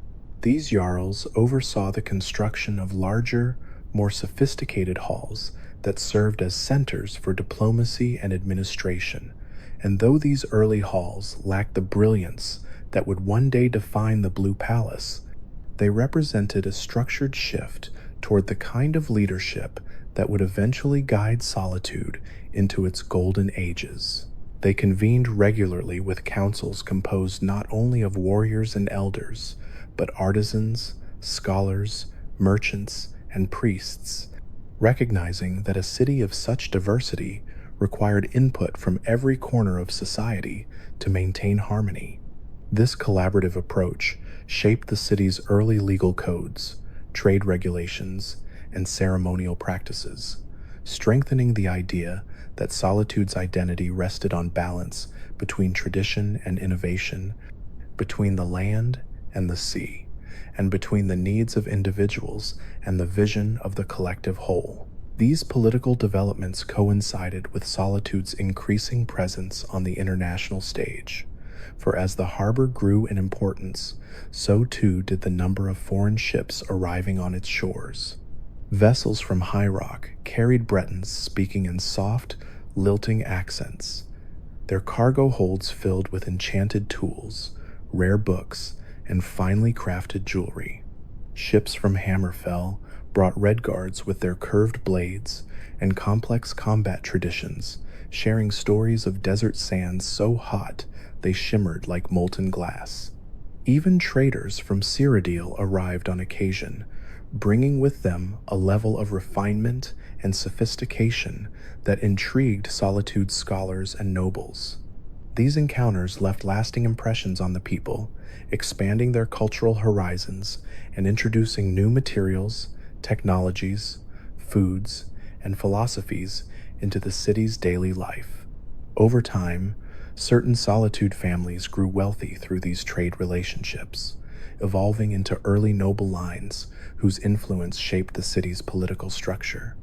These Jarls oversaw the construction of larger, more sophisticated halls that served as centers for diplomacy and administration, and though these early halls lacked the brilliance that would one day define the Blue Palace, they represented a structured shift toward the kind of leadership that would eventually guide Solitude into its golden ages. They convened regularly with councils composed not only of warriors and elders, but artisans, scholars, merchants, and priests, recognizing that a city of such diversity required input from every corner of society to maintain harmony. This collaborative approach shaped the city's early legal codes, trade regulations, and ceremonial practices, strengthening the idea that Solitude's identity rested on balance between tradition and innovation, between the land and the sea, and between the needs of individuals and the vision of the collective whole. These political developments coincided with Solitude's increasing presence on the international stage, for as the harbor grew in importance, so too did the number of foreign ships arriving on its shores. Vessels from High Rock carried Bretons speaking in soft, lilting accents, their cargo holds filled with enchanted tools, rare books, and finely crafted jewelry. Ships from Hammerfell brought redguards with their curved blades and complex combat traditions, sharing stories of desert sands so hot they shimmered like molten glass. Even traders from Cyrodiil arrived on occasion, bringing with them a level of refinement and sophistication that intrigued Solitude's scholars and nobles. These encounters left lasting impressions on the people, expanding their cultural horizons and introducing new materials, technologies, foods, and philosophies into the city's daily life. Over time, certain Solitude families grew wealthy through these trade relationships, evolving into early noble lines whose influence shaped the city's political structure.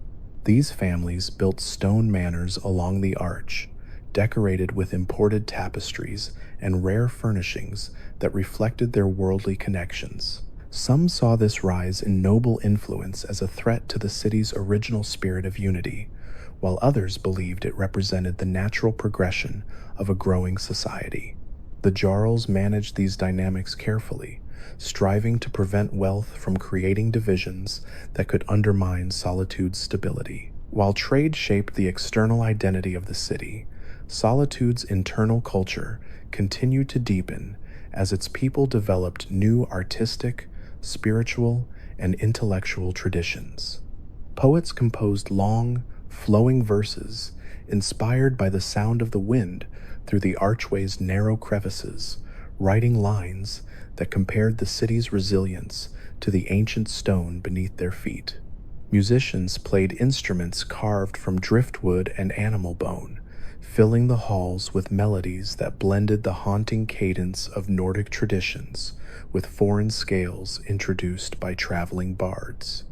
These families built stone manors along the arch, decorated with imported tapestries and rare furnishings that reflected their worldly connections. Some saw this rise in noble influence as a threat to the city's original spirit of unity, while others believed it represented the natural progression of a growing society. The Jarls managed these dynamics carefully, striving to prevent wealth from creating divisions that could undermine Solitude's stability. While trade shaped the external identity of the city, Solitude's internal culture continued to deepen as its people developed new artistic, spiritual, and intellectual traditions. Poets composed long, flowing verses inspired by the sound of the wind through the archway's narrow crevices, writing lines that compared the city's resilience to the ancient stone beneath their feet. Musicians played instruments carved from driftwood and animal bone, filling the halls with melodies that blended the haunting cadence of Nordic traditions with foreign scales introduced by traveling bards.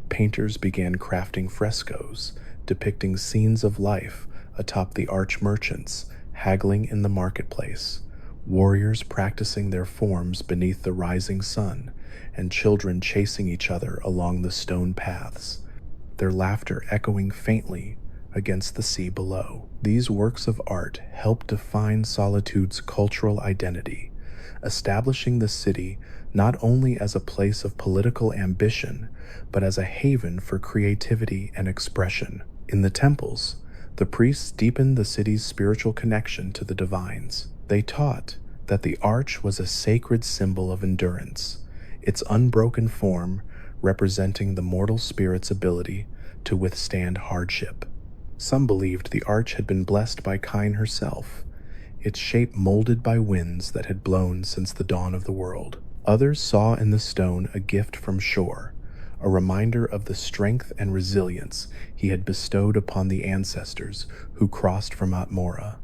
Painters began crafting frescoes depicting scenes of life atop the arch, merchants haggling in the marketplace, warriors practicing their forms beneath the rising sun, and children chasing each other along the stone paths, their laughter echoing faintly against the sea below. These works of art helped define Solitude's cultural identity, establishing the city not only as a place of political ambition, but as a haven for creativity and expression. In the temples, the priests deepened the city's spiritual connection to the divines. They taught that the arch was a sacred symbol of endurance, its unbroken form representing the mortal spirit's ability to withstand hardship. Some believed the arch had been blessed by Kine herself, its shape molded by winds that had blown since the dawn of the world. Others saw in the stone a gift from Shor, a reminder of the strength and resilience he had bestowed upon the ancestors who crossed from Atmora.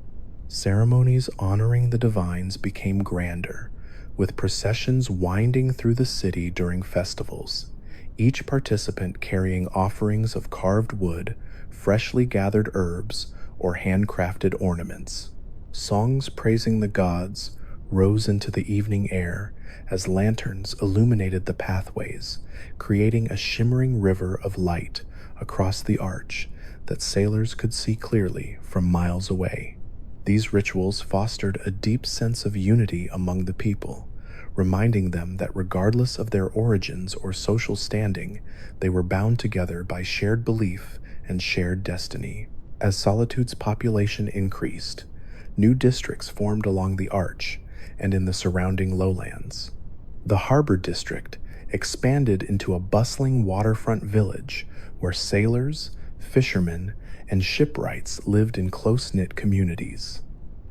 Ceremonies honoring the divines became grander, with processions winding through the city during festivals, each participant carrying offerings of carved wood, freshly gathered herbs, or handcrafted ornaments. Songs praising the gods rose into the evening air as lanterns illuminated the pathways, creating a shimmering river of light across the arch that sailors could see clearly from miles away. These rituals fostered a deep sense of unity among the people, reminding them that regardless of their origins or social standing, they were bound together by shared belief and shared destiny. As Solitude's population increased, new districts formed along the arch and in the surrounding lowlands. The Harbor District expanded into a bustling waterfront village where sailors, fishermen, and shipwrights lived in close-knit communities.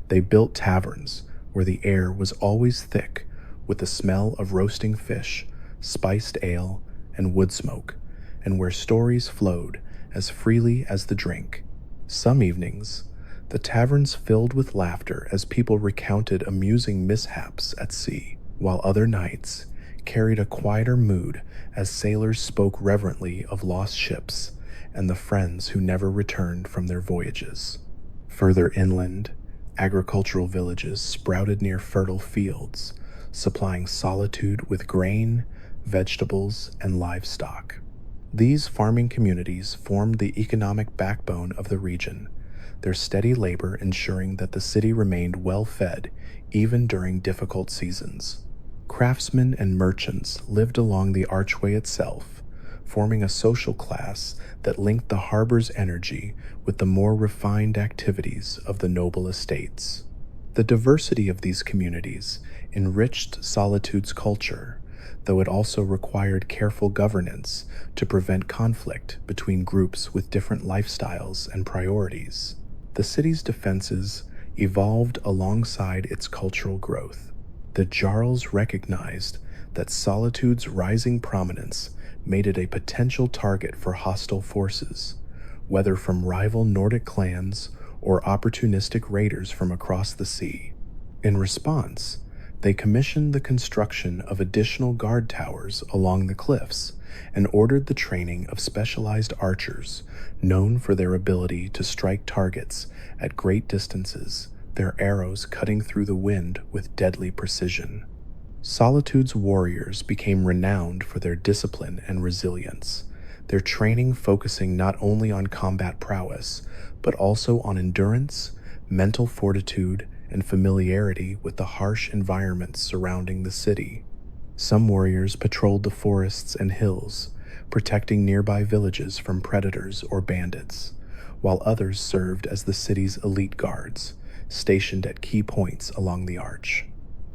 They built taverns where the air was always thick with the smell of roasting fish, spiced ale, and wood smoke, and where stories flowed as freely as the drink. Some evenings, the taverns filled with laughter as people recounted amusing mishaps at sea, while other nights carried a quieter mood as sailors spoke reverently of lost ships and the friends who never returned from their voyages. Further inland, agricultural villages sprouted near fertile fields, supplying Solitude with grain, vegetables, and livestock. These farming communities formed the economic backbone of the region, their steady labor ensuring that the city remained well-fed even during difficult seasons. Craftsmen and merchants lived along the archway itself, forming a social class that linked the harbor's energy with the more refined activities of the noble estates. The diversity of these communities enriched Solitude's culture, though it also required careful governance to prevent conflict between groups with different lifestyles and priorities. The city's defenses evolved alongside its cultural growth. The Jarls recognized that Solitude's rising prominence made it a potential target for hostile forces, whether from rival Nordic clans or opportunistic raiders from across the sea. In response, they commissioned the construction of additional guard towers along the cliffs and ordered the training of specialized archers known for their ability to strike targets at great distances, their arrows cutting through the wind with deadly precision. Solitude's warriors became renowned for their discipline and resilience, their training focusing not only on combat prowess, but also on endurance, mental fortitude, and familiarity with the harsh environments surrounding the city. Some warriors patrolled the forests and hills, protecting nearby villages from predators or bandits, while others served as the city's elite guards, stationed at key points along the arch.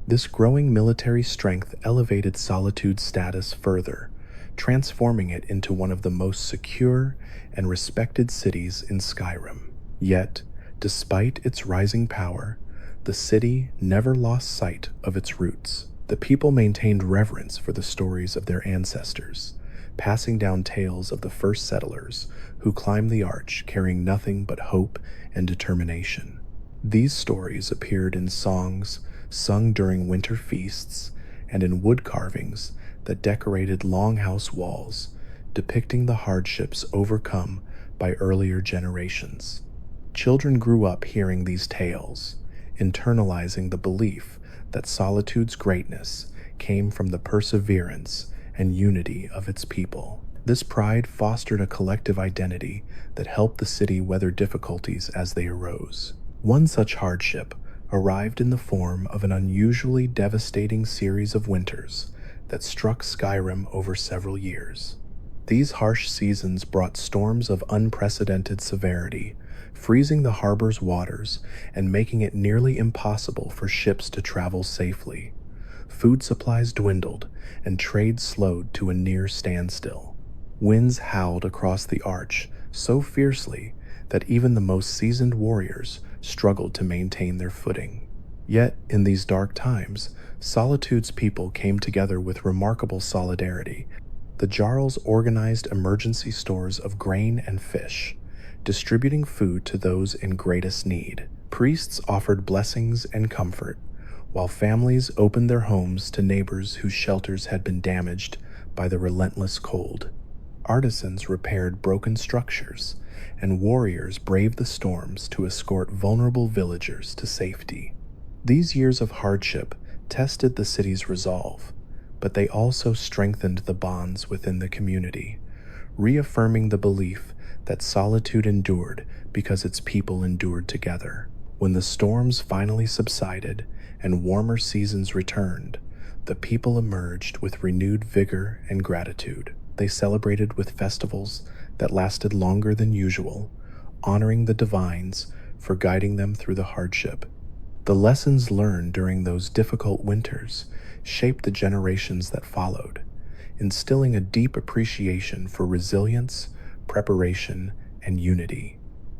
This growing military strength elevated Solitude's status further, transforming it into one of the most secure and respected cities in Skyrim. Yet, despite its rising power, the city never lost sight of its roots. The people maintained reverence for the stories of their ancestors, passing down tales of the first settlers who climbed the arch carrying nothing but hope and determination. These stories appeared in songs sung during winter feasts and in wood carvings that decorated longhouse walls, depicting the hardships overcome by earlier generations. Children grew up hearing these tales, internalizing the belief that Solitude's greatness came from the perseverance and unity of its people. This pride fostered a collective identity that helped the city weather difficulties as they arose. One such hardship arrived in the form of an unusually devastating series of winters that struck Skyrim over several years. These harsh seasons brought storms of unprecedented severity, freezing the harbor's waters and making it nearly impossible for ships to travel safely. Food supplies dwindled and trade slowed to a near standstill. Winds howled across the arch so fiercely that even the most seasoned warriors struggled to maintain their footing. Yet, in these dark times, Solitude's people came together with remarkable solidarity. The Jarls organized emergency stores of grain and fish, distributing food to those in greatest need. Priests offered blessings and comfort, while families opened their homes to neighbors whose shelters had been damaged by the relentless cold. Artisans repaired broken structures, and warriors braved the storms to escort vulnerable villagers to safety. These years of hardship tested the city's resolve, but they also strengthened the bonds within the community, reaffirming the belief that Solitude endured because its people endured together. When the storms finally subsided and warmer seasons returned, the people emerged with renewed vigor and gratitude. They celebrated with festivals that lasted longer than usual, honoring the divines for guiding them through the hardship. The lessons learned during those difficult winters shaped the generations that followed, instilling a deep appreciation for resilience, preparation, and unity.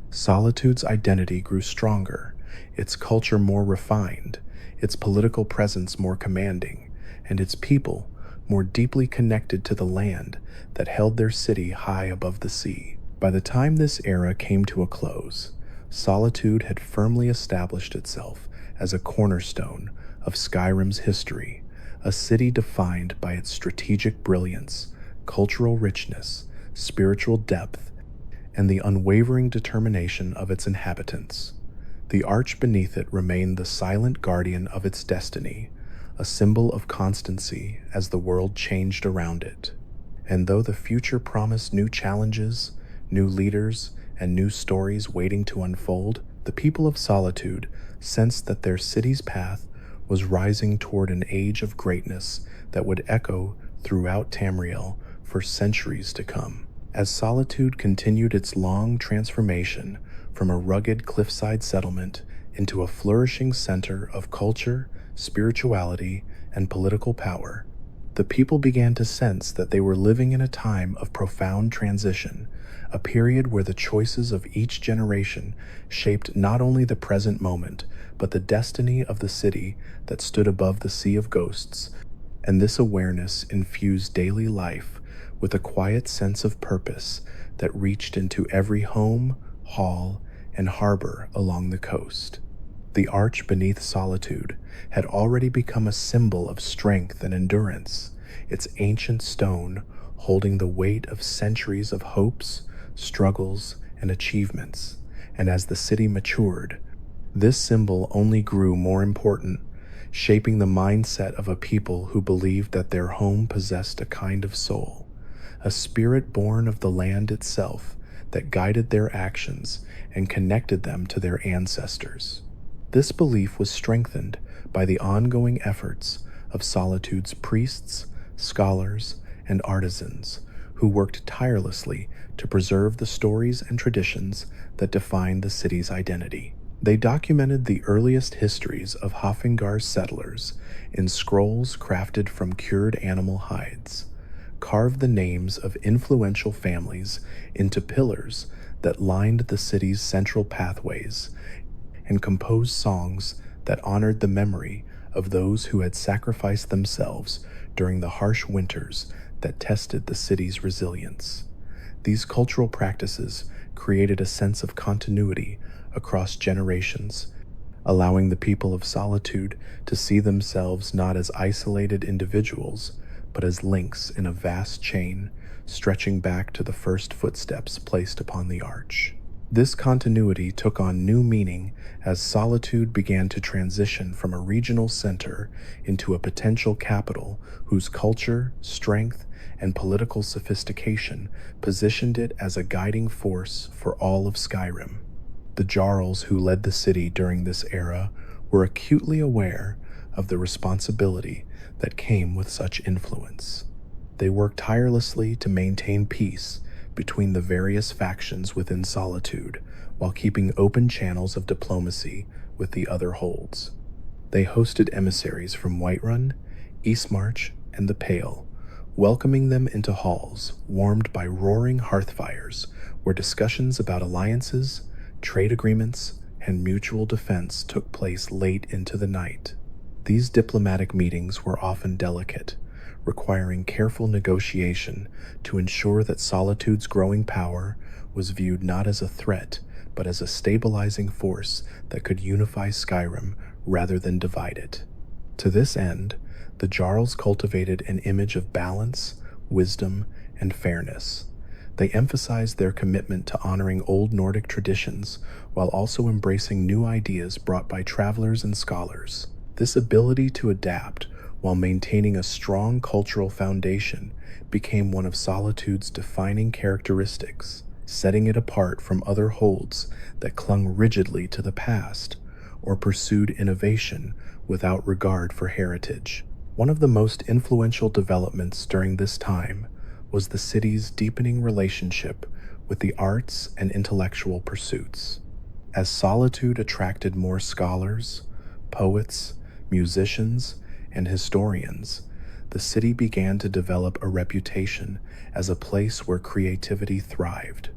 Solitude's identity grew stronger, its culture more refined, its political presence more commanding, and its people more deeply connected to the land that held their city high above the sea. By the time this era came to a close, Solitude had firmly established itself as a cornerstone of Skyrim's history, a city defined by its strategic brilliance, cultural richness, spiritual depth, and the unwavering determination of its inhabitants. The arch beneath it remained the silent guardian of its destiny, a symbol of constancy as the world changed around it. And though the future promised new challenges, new leaders, and new stories waiting to unfold, the people of Solitude sensed that their city's path was rising toward an age of greatness that would echo throughout Tamriel for centuries to come. As Solitude continued its long transformation from a rugged cliffside settlement into a flourishing center of culture, spirituality, and political power, the people began to sense that they were living in a time of profound transition, a period where the choices of each generation shaped not only the present moment, but the destiny of the city that stood above the sea of ghosts. And this awareness infused daily life with a quiet sense of purpose that reached into every home, hall, and harbor along the coast. The arch beneath Solitude had already become a symbol of strength and endurance, its ancient stone holding the weight of centuries of hopes, struggles, and achievements. And as the city matured, this symbol only grew more important, shaping the mindset of a people who believed that their home possessed a kind of soul, a spirit born of the land itself that guided their actions and connected them to their ancestors. This belief was strengthened by the ongoing efforts of Solitude's priests, scholars, and artisans who worked tirelessly to preserve the stories and traditions that define the city's identity. They documented the earliest histories of Hafengar's settlers in scrolls crafted from cured animal hides, carved the names of influential families into pillars that lined the city's central pathways, and composed songs that honored the memory of those who had sacrificed themselves during the harsh winters that tested the city's resilience. These cultural practices created a sense of continuity across generations, allowing the people of Solitude to see themselves not as isolated individuals, but as links in a vast chain stretching back to the first footsteps placed upon the arch. This continuity took on new meaning as Solitude began to transition from a regional center into a potential capital whose culture, strength, and political sophistication positioned it as a guiding force for all of Skyrim. The Jarls who led the city during this era were acutely aware of the responsibility that came with such influence. They worked tirelessly to maintain peace between the various factions within Solitude while keeping open channels of diplomacy with the other holds. They hosted emissaries from Whiterun, Eastmarch, and the Pale, welcoming them into halls warmed by roaring hearthfires where discussions about alliances, trade agreements, and mutual defense took place late into the night. These diplomatic meetings were often delicate, requiring careful negotiation to ensure that Solitude's growing power was viewed not as a threat, but as a stabilizing force that could unify Skyrim rather than divide it. To this end, the Jarls cultivated an image of balance, wisdom, and fairness. They emphasized their commitment to honoring old Nordic traditions while also embracing new ideas brought by travelers and scholars. This ability to adapt while maintaining a strong cultural foundation became one of Solitude's defining characteristics, setting it apart from other holds that clung rigidly to the past or pursued innovation without regard for heritage. One of the most influential developments during this time was the city's deepening relationship with the arts and intellectual pursuits. As Solitude attracted more scholars, poets, musicians, and historians, the city began to develop a reputation as a place where creativity thrived.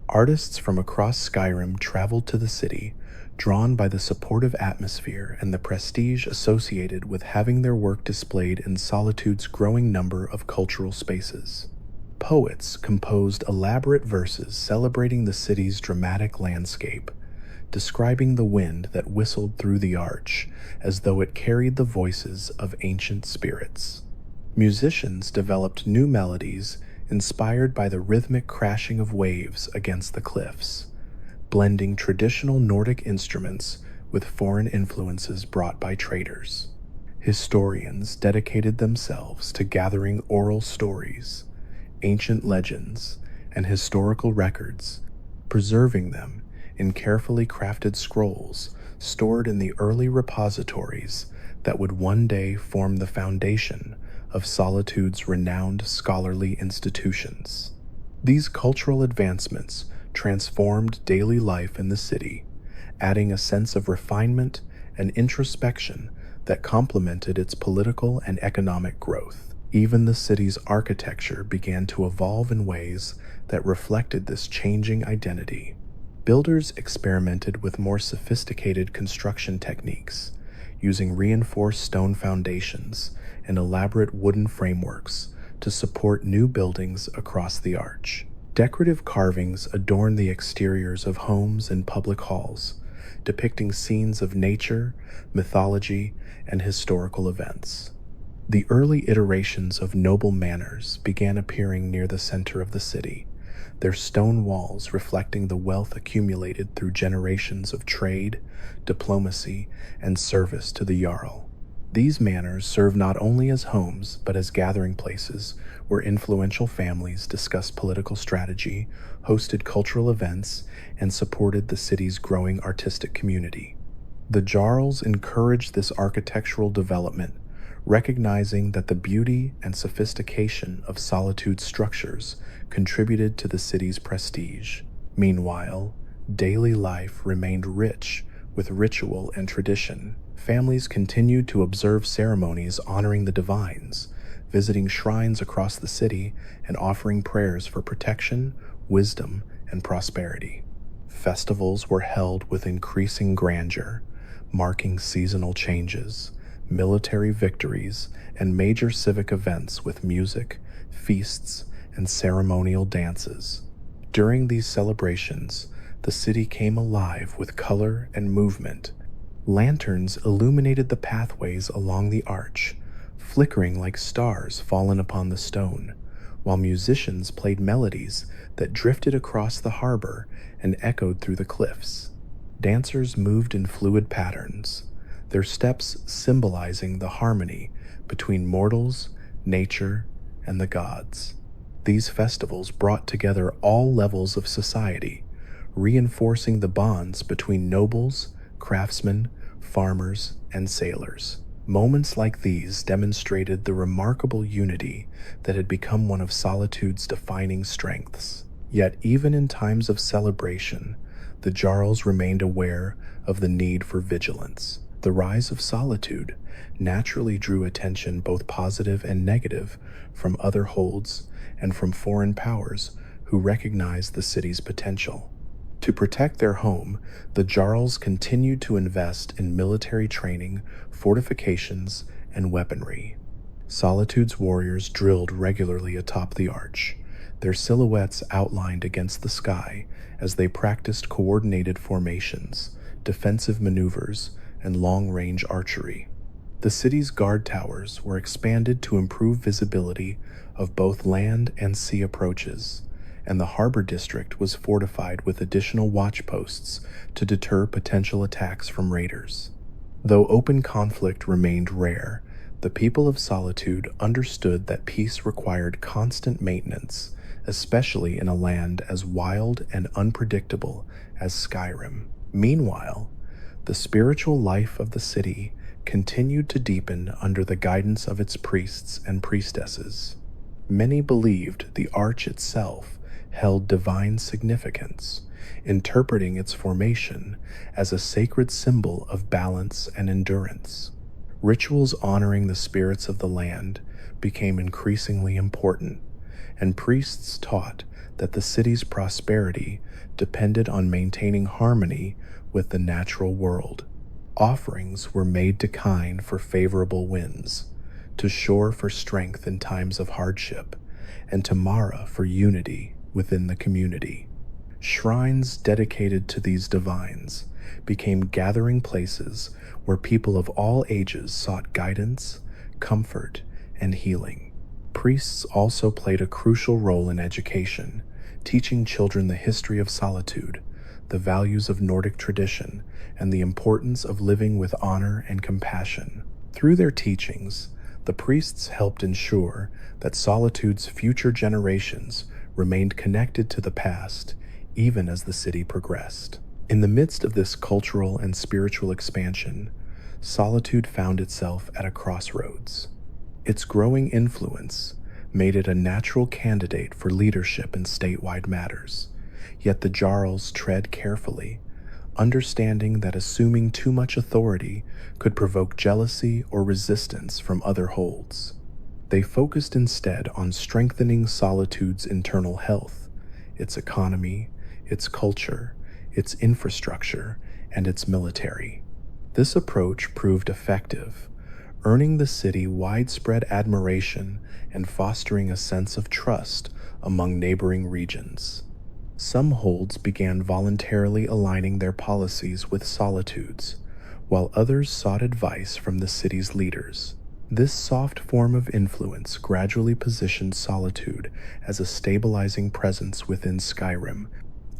Artists from across Skyrim traveled to the city, drawn by the supportive atmosphere and the prestige associated with having their work displayed in Solitude's growing number of cultural spaces. Poets composed elaborate verses celebrating the city's dramatic landscape, describing the wind that whistled through the arch as though it carried the voices of ancient spirits. Musicians developed new melodies inspired by the rhythmic crashing of waves against the cliffs, blending traditional Nordic instruments with foreign influences brought by traders. Historians dedicated themselves to gathering oral stories, ancient legends, and historical records, preserving them in carefully crafted scrolls stored in the early repositories that would one day form the foundation of Solitude's renowned scholarly institutions. These cultural advancements transformed daily life in the city, adding a sense of refinement and introspection that complemented its political and economic growth. Even the city's architecture began to evolve in ways that reflected this changing identity. Builders experimented with more sophisticated construction techniques, using reinforced stone foundations and elaborate wooden frameworks to support new buildings across the arch. Decorative carvings adorned the exteriors of homes and public halls, depicting scenes of nature, mythology, and historical events. The early iterations of noble manors began appearing near the center of the city, their stone walls reflecting the wealth accumulated through generations of trade, diplomacy, and service to the Jarl. These manors served not only as homes but as gathering places where influential families discussed political strategy, hosted cultural events, and supported the city's growing artistic community. The Jarls encouraged this architectural development, recognizing that the beauty and sophistication of Solitude's structures contributed to the city's prestige. Meanwhile, daily life remained rich with ritual and tradition. Families continued to observe ceremonies honoring the divines, visiting shrines across the city and offering prayers for protection, wisdom, and prosperity. Festivals were held with increasing grandeur, marking seasonal changes, military victories, and major civic events with music, feasts, and ceremonial dances. During these celebrations, the city came alive with color and movement. Lanterns illuminated the pathways along the arch, flickering like stars fallen upon the stone, while musicians played melodies that drifted across the harbor and echoed through the cliffs. Dancers moved in fluid patterns, their steps symbolizing the harmony between mortals, nature, and the gods. These festivals brought together all levels of society, reinforcing the bonds between nobles, craftsmen, farmers, and sailors. Moments like these demonstrated the remarkable unity that had become one of Solitude's defining strengths. Yet even in times of celebration, the Jarls remained aware of the need for vigilance. The rise of Solitude naturally drew attention, both positive and negative, from other holds and from foreign powers who recognized the city's potential. To protect their home, the Jarls continued to invest in military training, fortifications, and weaponry. Solitude's warriors drilled regularly atop the arch, their silhouettes outlined against the sky as they practiced coordinated formations, defensive maneuvers, and long-range archery. The city's guard towers were expanded to improve visibility of both land and sea approaches, and the harbor district was fortified with additional watch posts to deter potential attacks from raiders. Though open conflict remained rare, the people of Solitude understood that peace required constant maintenance, especially in a land as wild and unpredictable as Skyrim. Meanwhile, the spiritual life of the city continued to deepen under the guidance of its priests and priestesses. Many believed the arch itself held divine significance, interpreting its formation as a sacred symbol of balance and endurance. Rituals honoring the spirits of the land became increasingly important, and priests taught that the city's prosperity depended on maintaining harmony with the natural world. Offerings were made to Kine for favorable winds, to Shor for strength in times of hardship, and to Mara for unity within the community. Shrines dedicated to these divines became gathering places where people of all ages sought guidance, comfort, and healing. Priests also played a crucial role in education, teaching children the history of solitude, the values of Nordic tradition, and the importance of living with honor and compassion. Through their teachings, the priests helped ensure that Solitude's future generations remained connected to the past, even as the city progressed. In the midst of this cultural and spiritual expansion, Solitude found itself at a crossroads. Its growing influence made it a natural candidate for leadership in statewide matters, yet the Jarls tread carefully, understanding that assuming too much authority could provoke jealousy or resistance from other holds. They focused instead on strengthening Solitude's internal health, its economy, its culture, its infrastructure, and its military. This approach proved effective, earning the city widespread admiration and fostering a sense of trust among neighboring regions. Some holds began voluntarily aligning their policies with Solitude's, while others sought advice from the city's leaders. This soft form of influence gradually positioned Solitude as a stabilizing presence within Skyrim,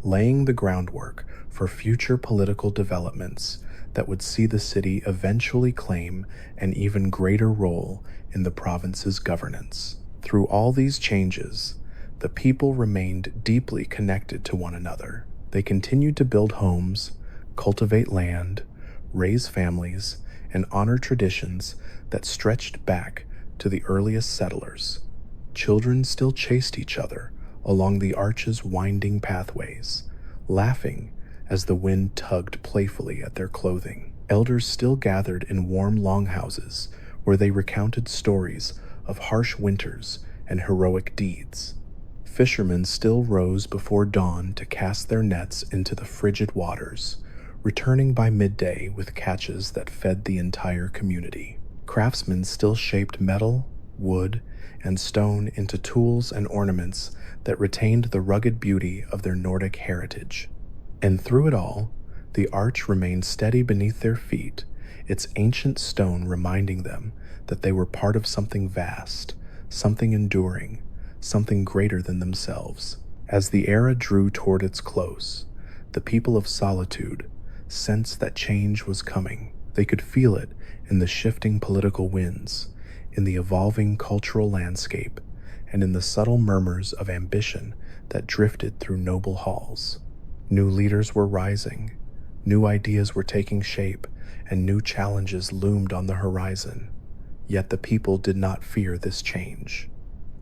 laying the groundwork for future political developments that would see the city eventually claim an even greater role in the province's governance. Through all these changes, the people remained deeply connected to one another. They continued to build homes, cultivate land, raise families, and honor traditions that stretched back to the earliest settlers. Children still chased each other along the arch's winding pathways, laughing as the wind tugged playfully at their clothing. Elders still gathered in warm longhouses where they recounted stories of harsh winters and heroic deeds. Fishermen still rose before dawn to cast their nets into the frigid waters, returning by midday with catches that fed the entire community. Craftsmen still shaped metal, wood, and stone into tools and ornaments that retained the rugged beauty of their Nordic heritage. And through it all, the arch remained steady beneath their feet, its ancient stone reminding them that they were part of something vast, something enduring, something greater than themselves. As the era drew toward its close, the people of Solitude sensed that change was coming. They could feel it in the shifting political winds, in the evolving cultural landscape, and in the subtle murmurs of ambition that drifted through noble halls. New leaders were rising, new ideas were taking shape, and new challenges loomed on the horizon. Yet the people did not fear this change.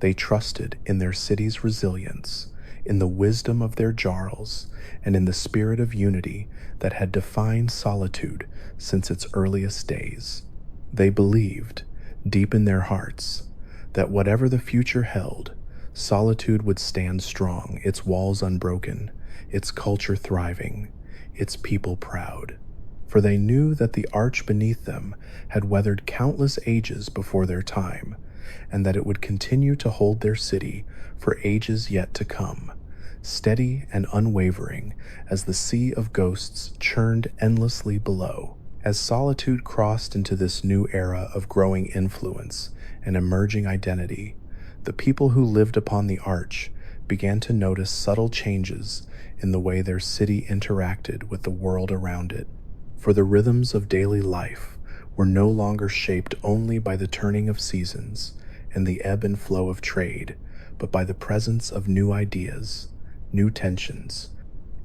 They trusted in their city's resilience, in the wisdom of their jarls, and in the spirit of unity that had defined Solitude since its earliest days. They believed, deep in their hearts, that whatever the future held, Solitude would stand strong, its walls unbroken, its culture thriving, its people proud. For they knew that the arch beneath them had weathered countless ages before their time, and that it would continue to hold their city for ages yet to come, steady and unwavering as the sea of ghosts churned endlessly below. As Solitude crossed into this new era of growing influence and emerging identity, the people who lived upon the arch began to notice subtle changes in the way their city interacted with the world around it. For the rhythms of daily life were no longer shaped only by the turning of seasons and the ebb and flow of trade, but by the presence of new ideas, new tensions,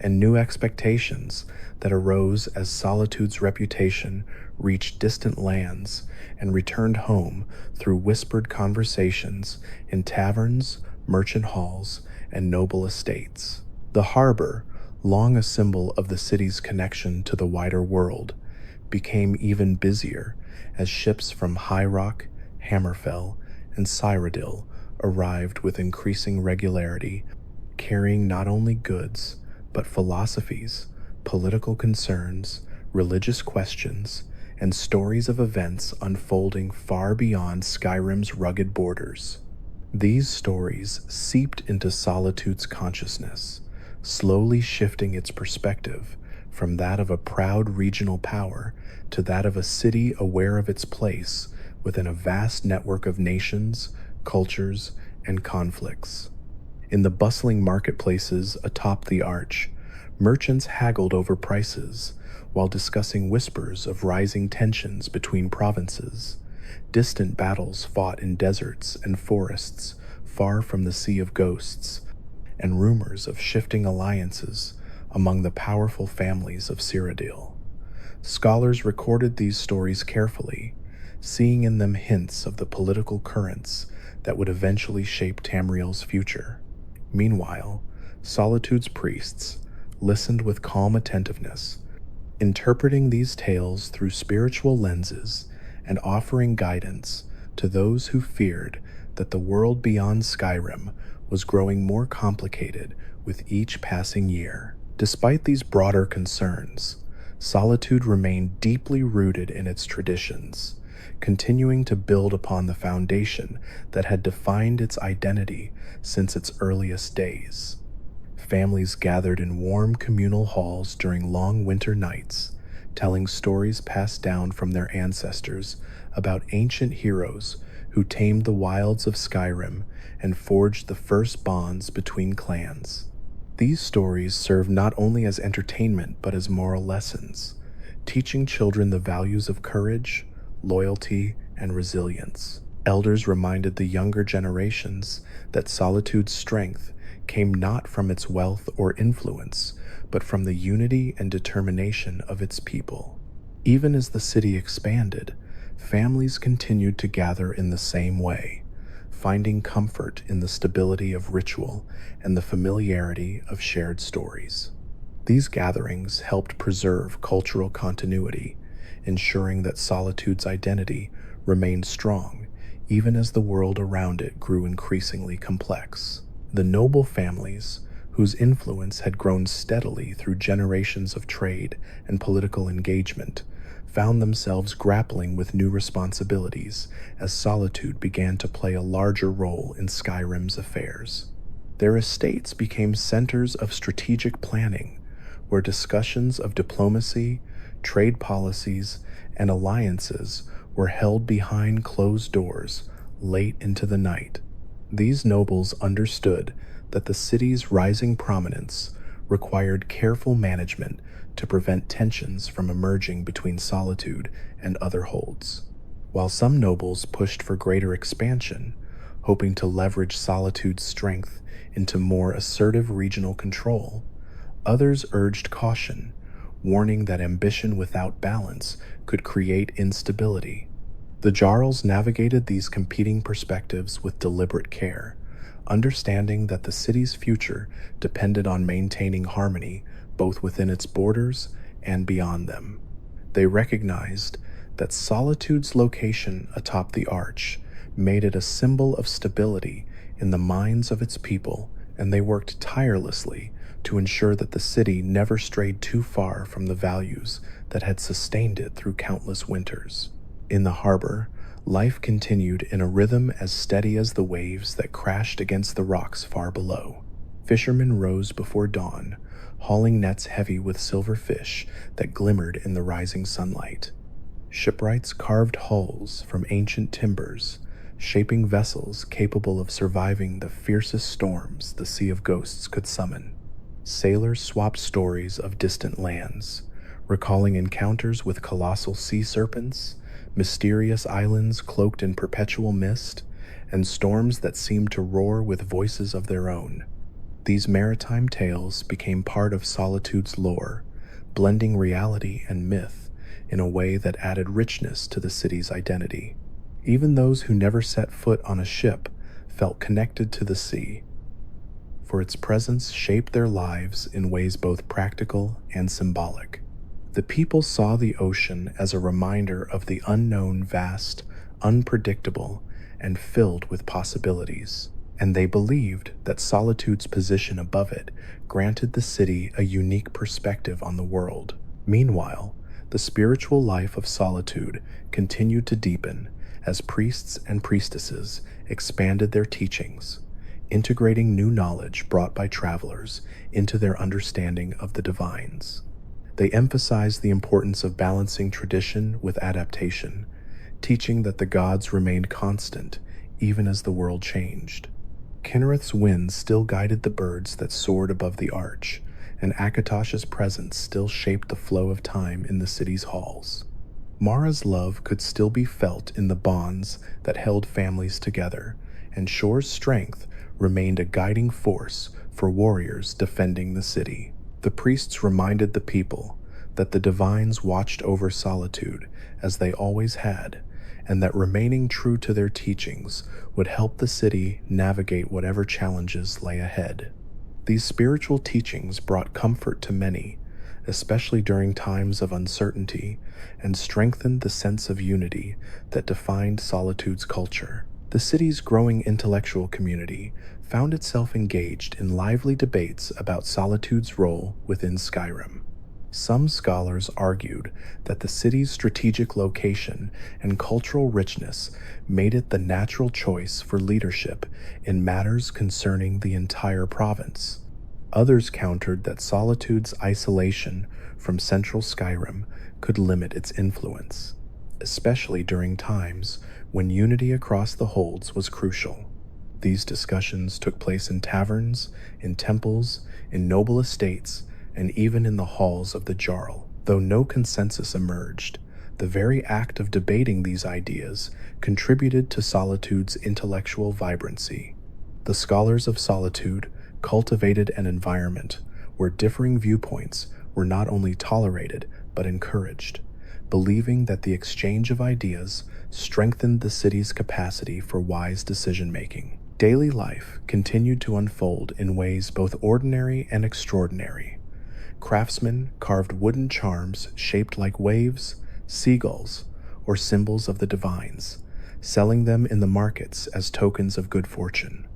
and new expectations that arose as Solitude's reputation reached distant lands and returned home through whispered conversations in taverns, merchant halls, and noble estates. The harbor, long a symbol of the city's connection to the wider world, became even busier as ships from High Rock, Hammerfell, and Cyrodiil arrived with increasing regularity, carrying not only goods, but philosophies, political concerns, religious questions, and stories of events unfolding far beyond Skyrim's rugged borders. These stories seeped into Solitude's consciousness, slowly shifting its perspective from that of a proud regional power to that of a city aware of its place within a vast network of nations, cultures, and conflicts. In the bustling marketplaces atop the arch, merchants haggled over prices while discussing whispers of rising tensions between provinces. Distant battles fought in deserts and forests far from the Sea of Ghosts, and rumors of shifting alliances among the powerful families of Cyrodiil. Scholars recorded these stories carefully, seeing in them hints of the political currents that would eventually shape Tamriel's future. Meanwhile, Solitude's priests listened with calm attentiveness, interpreting these tales through spiritual lenses and offering guidance to those who feared that the world beyond Skyrim was growing more complicated with each passing year. Despite these broader concerns, Solitude remained deeply rooted in its traditions, continuing to build upon the foundation that had defined its identity since its earliest days. Families gathered in warm communal halls during long winter nights, telling stories passed down from their ancestors about ancient heroes who tamed the wilds of Skyrim and forged the first bonds between clans. These stories serve not only as entertainment but as moral lessons, teaching children the values of courage, loyalty, and resilience. Elders reminded the younger generations that Solitude's strength came not from its wealth or influence, but from the unity and determination of its people. Even as the city expanded, families continued to gather in the same way, finding comfort in the stability of ritual and the familiarity of shared stories. These gatherings helped preserve cultural continuity, ensuring that Solitude's identity remained strong even as the world around it grew increasingly complex. The noble families, whose influence had grown steadily through generations of trade and political engagement, found themselves grappling with new responsibilities as Solitude began to play a larger role in Skyrim's affairs. Their estates became centers of strategic planning, where discussions of diplomacy, trade policies, and alliances were held behind closed doors late into the night. These nobles understood that the city's rising prominence required careful management to prevent tensions from emerging between Solitude and other holds. While some nobles pushed for greater expansion, hoping to leverage Solitude's strength into more assertive regional control, others urged caution, warning that ambition without balance could create instability. The Jarls navigated these competing perspectives with deliberate care, understanding that the city's future depended on maintaining harmony both within its borders and beyond them. They recognized that Solitude's location atop the arch made it a symbol of stability in the minds of its people, and they worked tirelessly to ensure that the city never strayed too far from the values that had sustained it through countless winters. In the harbor, life continued in a rhythm as steady as the waves that crashed against the rocks far below. Fishermen rose before dawn, hauling nets heavy with silver fish that glimmered in the rising sunlight. Shipwrights carved hulls from ancient timbers, shaping vessels capable of surviving the fiercest storms the Sea of Ghosts could summon. Sailors swapped stories of distant lands, recalling encounters with colossal sea serpents, mysterious islands cloaked in perpetual mist, and storms that seemed to roar with voices of their own. These maritime tales became part of Solitude's lore, blending reality and myth in a way that added richness to the city's identity. Even those who never set foot on a ship felt connected to the sea, for its presence shaped their lives in ways both practical and symbolic. The people saw the ocean as a reminder of the unknown, vast, unpredictable, and filled with possibilities, and they believed that Solitude's position above it granted the city a unique perspective on the world. Meanwhile, the spiritual life of Solitude continued to deepen as priests and priestesses expanded their teachings, integrating new knowledge brought by travelers into their understanding of the divines. They emphasized the importance of balancing tradition with adaptation, teaching that the gods remained constant even as the world changed. Kinnereth's winds still guided the birds that soared above the arch, and Akatosh's presence still shaped the flow of time in the city's halls. Mara's love could still be felt in the bonds that held families together, and Shore's strength remained a guiding force for warriors defending the city. The priests reminded the people that the divines watched over Solitude as they always had, and that remaining true to their teachings would help the city navigate whatever challenges lay ahead. These spiritual teachings brought comfort to many, especially during times of uncertainty, and strengthened the sense of unity that defined Solitude's culture. The city's growing intellectual community found itself engaged in lively debates about Solitude's role within Skyrim. Some scholars argued that the city's strategic location and cultural richness made it the natural choice for leadership in matters concerning the entire province. Others countered that Solitude's isolation from central Skyrim could limit its influence, especially during times when unity across the holds was crucial. These discussions took place in taverns, in temples, in noble estates, and even in the halls of the Jarl. Though no consensus emerged, the very act of debating these ideas contributed to Solitude's intellectual vibrancy. The scholars of Solitude cultivated an environment where differing viewpoints were not only tolerated but encouraged, believing that the exchange of ideas strengthened the city's capacity for wise decision-making. Daily life continued to unfold in ways both ordinary and extraordinary. Craftsmen carved wooden charms shaped like waves, seagulls, or symbols of the divines, selling them in the markets as tokens of good fortune.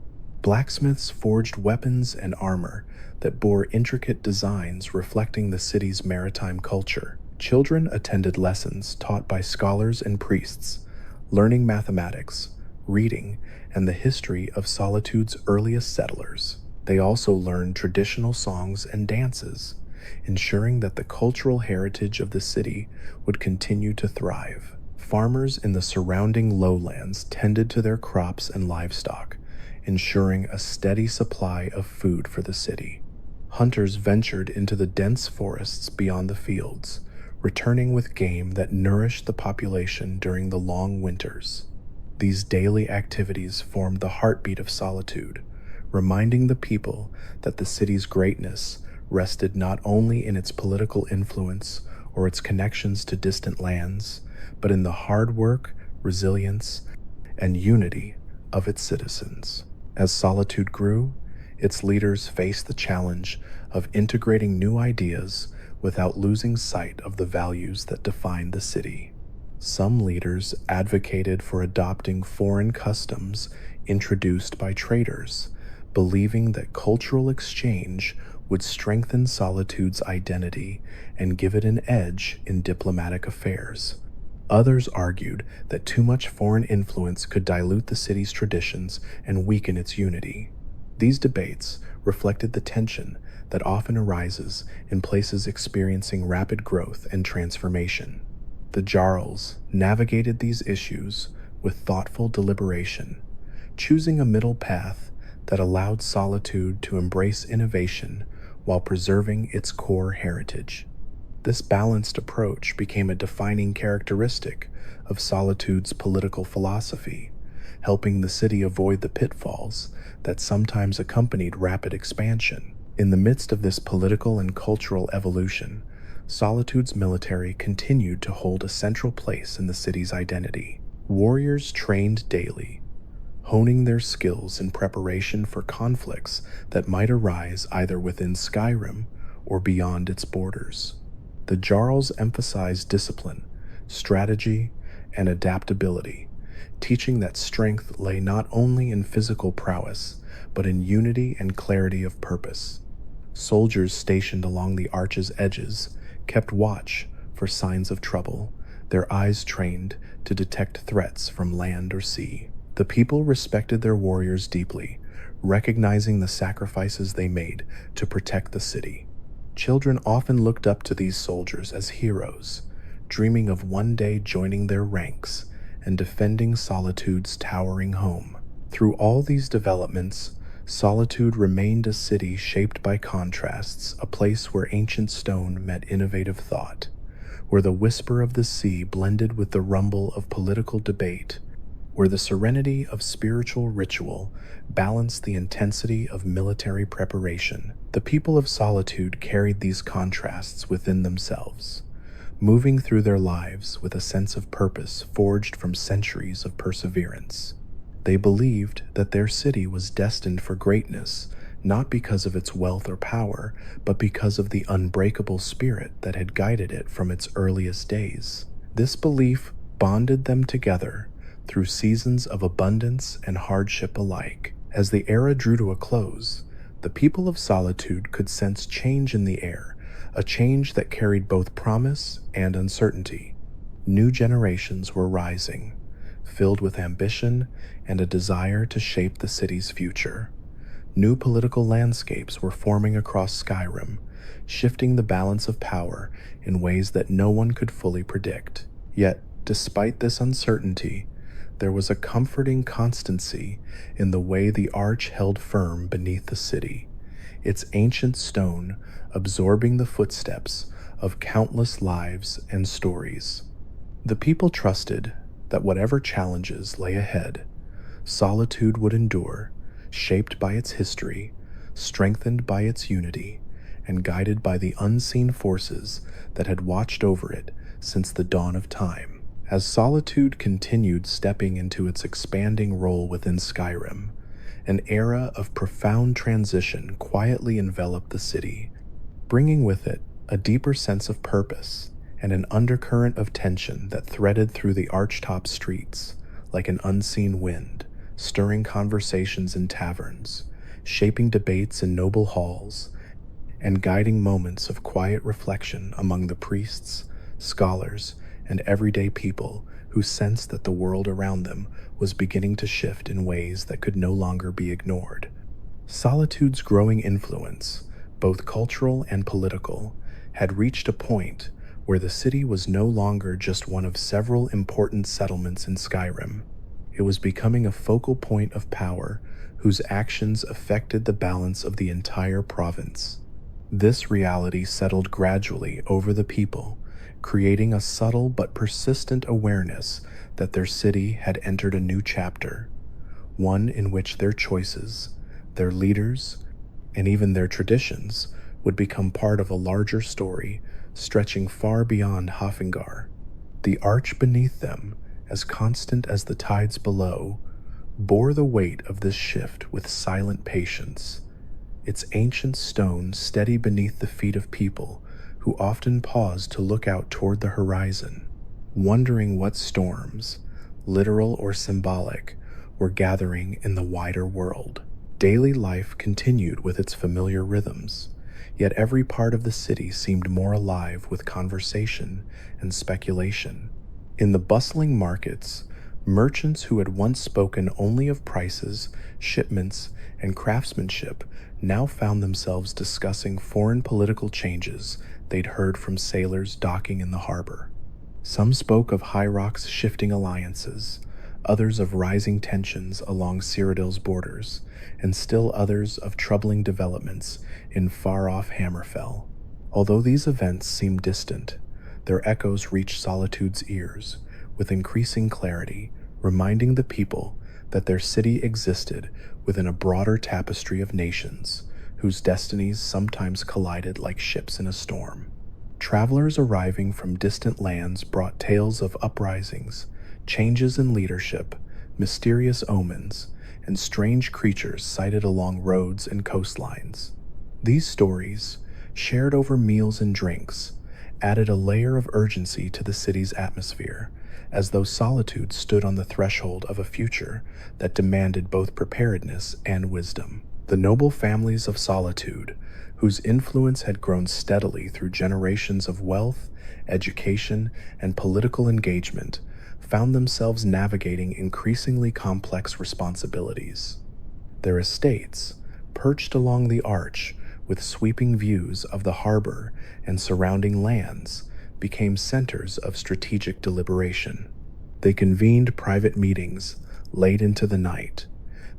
Blacksmiths forged weapons and armor that bore intricate designs reflecting the city's maritime culture. Children attended lessons taught by scholars and priests, learning mathematics, reading, and the history of Solitude's earliest settlers. They also learned traditional songs and dances, ensuring that the cultural heritage of the city would continue to thrive. Farmers in the surrounding lowlands tended to their crops and livestock, ensuring a steady supply of food for the city. Hunters ventured into the dense forests beyond the fields, returning with game that nourished the population during the long winters. These daily activities formed the heartbeat of Solitude, reminding the people that the city's greatness rested not only in its political influence or its connections to distant lands, but in the hard work, resilience, and unity of its citizens. As Solitude grew, its leaders faced the challenge of integrating new ideas without losing sight of the values that defined the city. Some leaders advocated for adopting foreign customs introduced by traders, believing that cultural exchange would strengthen Solitude's identity and give it an edge in diplomatic affairs. Others argued that too much foreign influence could dilute the city's traditions and weaken its unity. These debates reflected the tension that often arises in places experiencing rapid growth and transformation. The Jarls navigated these issues with thoughtful deliberation, choosing a middle path that allowed Solitude to embrace innovation while preserving its core heritage. This balanced approach became a defining characteristic of Solitude's political philosophy, helping the city avoid the pitfalls that sometimes accompanied rapid expansion. In the midst of this political and cultural evolution, Solitude's military continued to hold a central place in the city's identity. Warriors trained daily, honing their skills in preparation for conflicts that might arise either within Skyrim or beyond its borders. The Jarls emphasized discipline, strategy, and adaptability, teaching that strength lay not only in physical prowess, but in unity and clarity of purpose. Soldiers stationed along the arch's edges kept watch for signs of trouble, their eyes trained to detect threats from land or sea. The people respected their warriors deeply, recognizing the sacrifices they made to protect the city. Children often looked up to these soldiers as heroes, dreaming of one day joining their ranks and defending Solitude's towering home. Through all these developments, Solitude remained a city shaped by contrasts, a place where ancient stone met innovative thought, where the whisper of the sea blended with the rumble of political debate, where the serenity of spiritual ritual balanced the intensity of military preparation. The people of Solitude carried these contrasts within themselves, moving through their lives with a sense of purpose forged from centuries of perseverance. They believed that their city was destined for greatness, not because of its wealth or power, but because of the unbreakable spirit that had guided it from its earliest days. This belief bonded them together through seasons of abundance and hardship alike. As the era drew to a close, the people of Solitude could sense change in the air, a change that carried both promise and uncertainty. New generations were rising, filled with ambition and a desire to shape the city's future. New political landscapes were forming across Skyrim, shifting the balance of power in ways that no one could fully predict. Yet, despite this uncertainty, there was a comforting constancy in the way the arch held firm beneath the city, its ancient stone absorbing the footsteps of countless lives and stories. The people trusted that whatever challenges lay ahead, Solitude would endure, shaped by its history, strengthened by its unity, and guided by the unseen forces that had watched over it since the dawn of time. As Solitude continued stepping into its expanding role within Skyrim, an era of profound transition quietly enveloped the city, bringing with it a deeper sense of purpose and an undercurrent of tension that threaded through the archtop streets like an unseen wind, stirring conversations in taverns, shaping debates in noble halls, and guiding moments of quiet reflection among the priests, scholars, and everyday people who sensed that the world around them was beginning to shift in ways that could no longer be ignored. Solitude's growing influence, both cultural and political, had reached a point where the city was no longer just one of several important settlements in Skyrim. It was becoming a focal point of power whose actions affected the balance of the entire province. This reality settled gradually over the people, creating a subtle but persistent awareness that their city had entered a new chapter, one in which their choices, their leaders, and even their traditions would become part of a larger story stretching far beyond Hafengar. The arch beneath them, as constant as the tides below, bore the weight of this shift with silent patience, its ancient stone steady beneath the feet of people who often paused to look out toward the horizon, wondering what storms, literal or symbolic, were gathering in the wider world. Daily life continued with its familiar rhythms, yet every part of the city seemed more alive with conversation and speculation. In the bustling markets, merchants who had once spoken only of prices, shipments, and craftsmanship now found themselves discussing foreign political changes they'd heard from sailors docking in the harbor. Some spoke of High Rock's shifting alliances, others of rising tensions along Cyrodiil's borders, and still others of troubling developments in far-off Hammerfell. Although these events seemed distant, their echoes reached Solitude's ears with increasing clarity, reminding the people that their city existed within a broader tapestry of nations whose destinies sometimes collided like ships in a storm. Travelers arriving from distant lands brought tales of uprisings, changes in leadership, mysterious omens, and strange creatures sighted along roads and coastlines. These stories, shared over meals and drinks, added a layer of urgency to the city's atmosphere, as though Solitude stood on the threshold of a future that demanded both preparedness and wisdom. The noble families of Solitude, whose influence had grown steadily through generations of wealth, education, and political engagement, found themselves navigating increasingly complex responsibilities. Their estates, perched along the arch with sweeping views of the harbor and surrounding lands, became centers of strategic deliberation. They convened private meetings late into the night,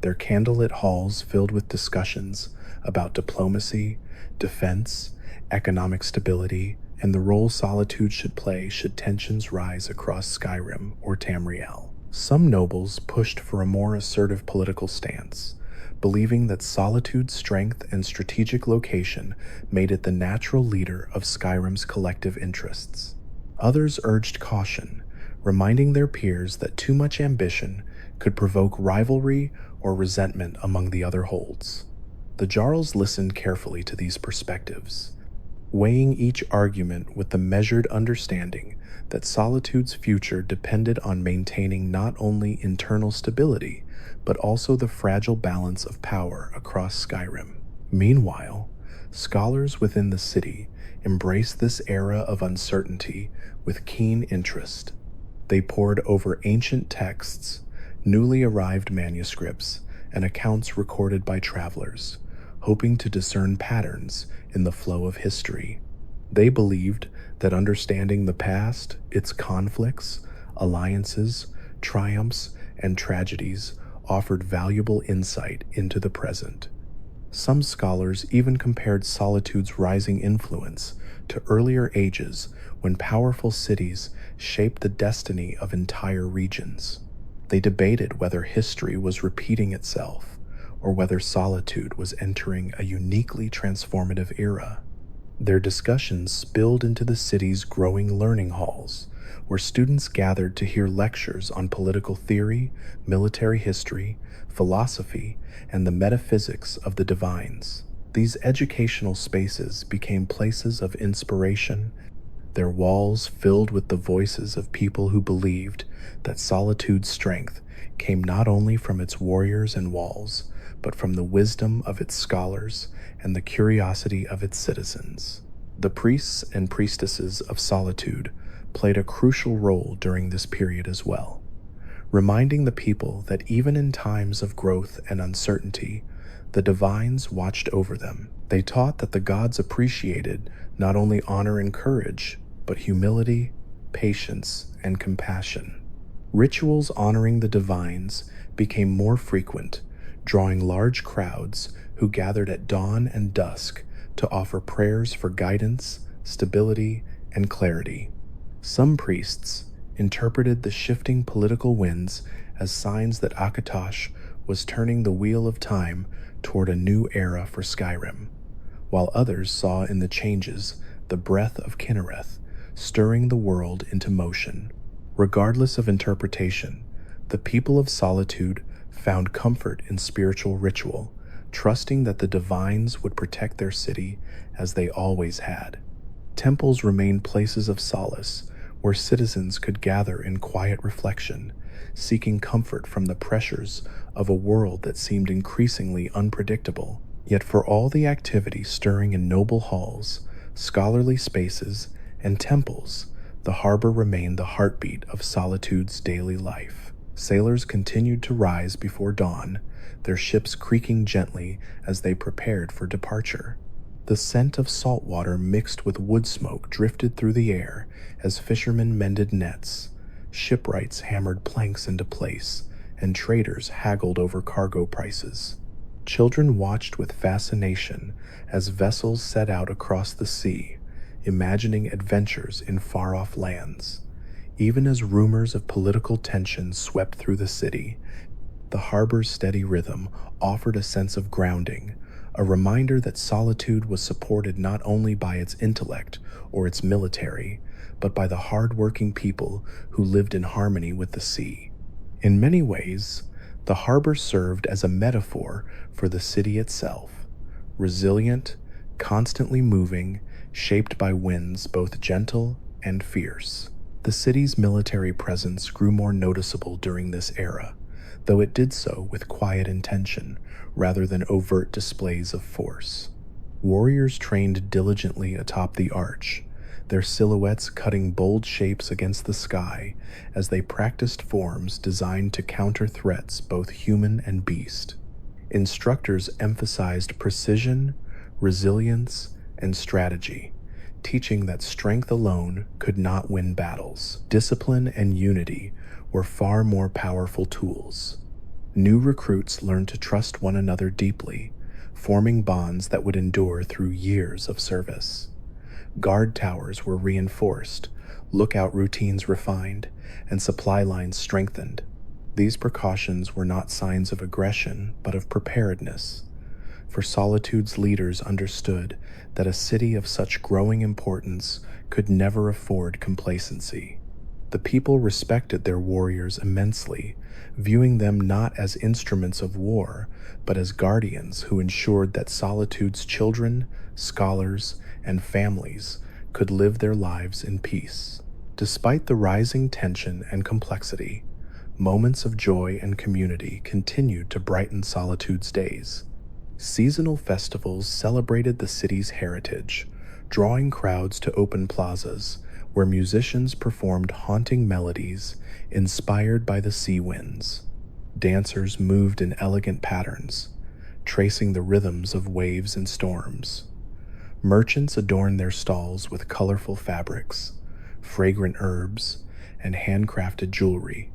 their candlelit halls filled with discussions about diplomacy, defense, economic stability, and the role Solitude should play should tensions rise across Skyrim or Tamriel. Some nobles pushed for a more assertive political stance, believing that Solitude's strength and strategic location made it the natural leader of Skyrim's collective interests. Others urged caution, reminding their peers that too much ambition could provoke rivalry or resentment among the other holds. The Jarls listened carefully to these perspectives, weighing each argument with the measured understanding that Solitude's future depended on maintaining not only internal stability, but also the fragile balance of power across Skyrim. Meanwhile, scholars within the city embraced this era of uncertainty with keen interest. They pored over ancient texts, newly arrived manuscripts, and accounts recorded by travelers, hoping to discern patterns in the flow of history. They believed that understanding the past, its conflicts, alliances, triumphs, and tragedies offered valuable insight into the present. Some scholars even compared Solitude's rising influence to earlier ages when powerful cities shaped the destiny of entire regions. They debated whether history was repeating itself or whether Solitude was entering a uniquely transformative era. Their discussions spilled into the city's growing learning halls, where students gathered to hear lectures on political theory, military history, philosophy, and the metaphysics of the divines. These educational spaces became places of inspiration, their walls filled with the voices of people who believed that Solitude's strength came not only from its warriors and walls, but from the wisdom of its scholars and the curiosity of its citizens. The priests and priestesses of Solitude played a crucial role during this period as well, reminding the people that even in times of growth and uncertainty, the divines watched over them. They taught that the gods appreciated not only honor and courage, but humility, patience, and compassion. Rituals honoring the divines became more frequent, drawing large crowds who gathered at dawn and dusk to offer prayers for guidance, stability, and clarity. Some priests interpreted the shifting political winds as signs that Akatosh was turning the wheel of time toward a new era for Skyrim, while others saw in the changes the breath of Kinnereth stirring the world into motion. Regardless of interpretation, the people of Solitude found comfort in spiritual ritual, trusting that the divines would protect their city as they always had. Temples remained places of solace where citizens could gather in quiet reflection, seeking comfort from the pressures of a world that seemed increasingly unpredictable. Yet for all the activity stirring in noble halls, scholarly spaces, and temples, the harbor remained the heartbeat of Solitude's daily life. Sailors continued to rise before dawn, their ships creaking gently as they prepared for departure. The scent of salt water mixed with wood smoke drifted through the air as fishermen mended nets, shipwrights hammered planks into place, and traders haggled over cargo prices. Children watched with fascination as vessels set out across the sea, imagining adventures in far-off lands. Even as rumors of political tension swept through the city, the harbor's steady rhythm offered a sense of grounding, a reminder that Solitude was supported not only by its intellect or its military, but by the hard-working people who lived in harmony with the sea. In many ways, the harbor served as a metaphor for the city itself, resilient, constantly moving, shaped by winds both gentle and fierce. The city's military presence grew more noticeable during this era, though it did so with quiet intention rather than overt displays of force. Warriors trained diligently atop the arch, their silhouettes cutting bold shapes against the sky as they practiced forms designed to counter threats both human and beast. Instructors emphasized precision, resilience, and strategy, teaching that strength alone could not win battles. Discipline and unity were far more powerful tools. New recruits learned to trust one another deeply, forming bonds that would endure through years of service. Guard towers were reinforced, lookout routines refined, and supply lines strengthened. These precautions were not signs of aggression, but of preparedness. For Solitude's leaders understood that a city of such growing importance could never afford complacency. The people respected their warriors immensely, viewing them not as instruments of war, but as guardians who ensured that Solitude's children, scholars, and families could live their lives in peace. Despite the rising tension and complexity, moments of joy and community continued to brighten Solitude's days. Seasonal festivals celebrated the city's heritage, drawing crowds to open plazas where musicians performed haunting melodies inspired by the sea winds. Dancers moved in elegant patterns, tracing the rhythms of waves and storms. Merchants adorned their stalls with colorful fabrics, fragrant herbs, and handcrafted jewelry.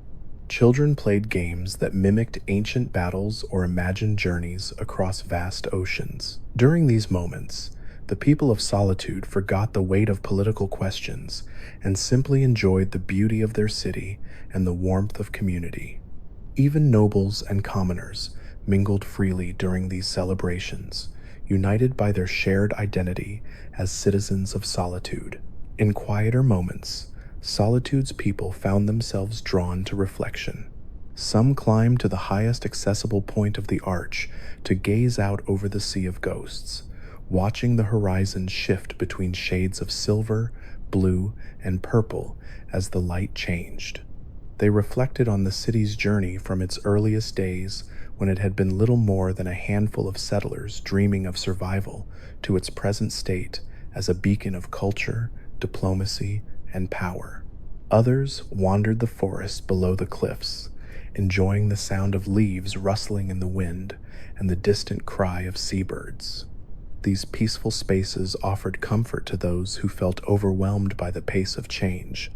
Children played games that mimicked ancient battles or imagined journeys across vast oceans. During these moments, the people of Solitude forgot the weight of political questions and simply enjoyed the beauty of their city and the warmth of community. Even nobles and commoners mingled freely during these celebrations, united by their shared identity as citizens of Solitude. In quieter moments, Solitude's people found themselves drawn to reflection. Some climbed to the highest accessible point of the arch to gaze out over the sea of ghosts, watching the horizon shift between shades of silver, blue, and purple as the light changed. They reflected on the city's journey from its earliest days, when it had been little more than a handful of settlers dreaming of survival, to its present state as a beacon of culture, diplomacy, and power. Others wandered the forest below the cliffs, enjoying the sound of leaves rustling in the wind and the distant cry of seabirds. These peaceful spaces offered comfort to those who felt overwhelmed by the pace of change,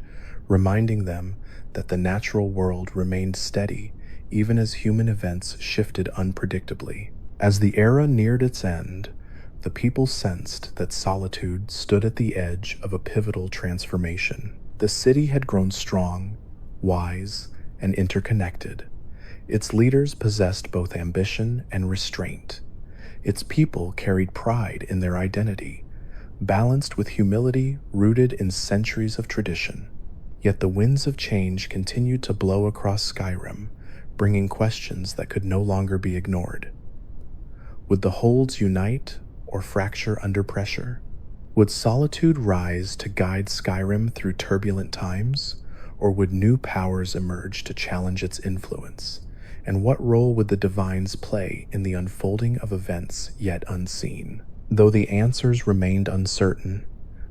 reminding them that the natural world remained steady even as human events shifted unpredictably. As the era neared its end, the people sensed that Solitude stood at the edge of a pivotal transformation. The city had grown strong, wise, and interconnected. Its leaders possessed both ambition and restraint. Its people carried pride in their identity, balanced with humility rooted in centuries of tradition. Yet the winds of change continued to blow across Skyrim, bringing questions that could no longer be ignored. Would the holds unite or fracture under pressure? Would Solitude rise to guide Skyrim through turbulent times, or would new powers emerge to challenge its influence? And what role would the Divines play in the unfolding of events yet unseen? Though the answers remained uncertain,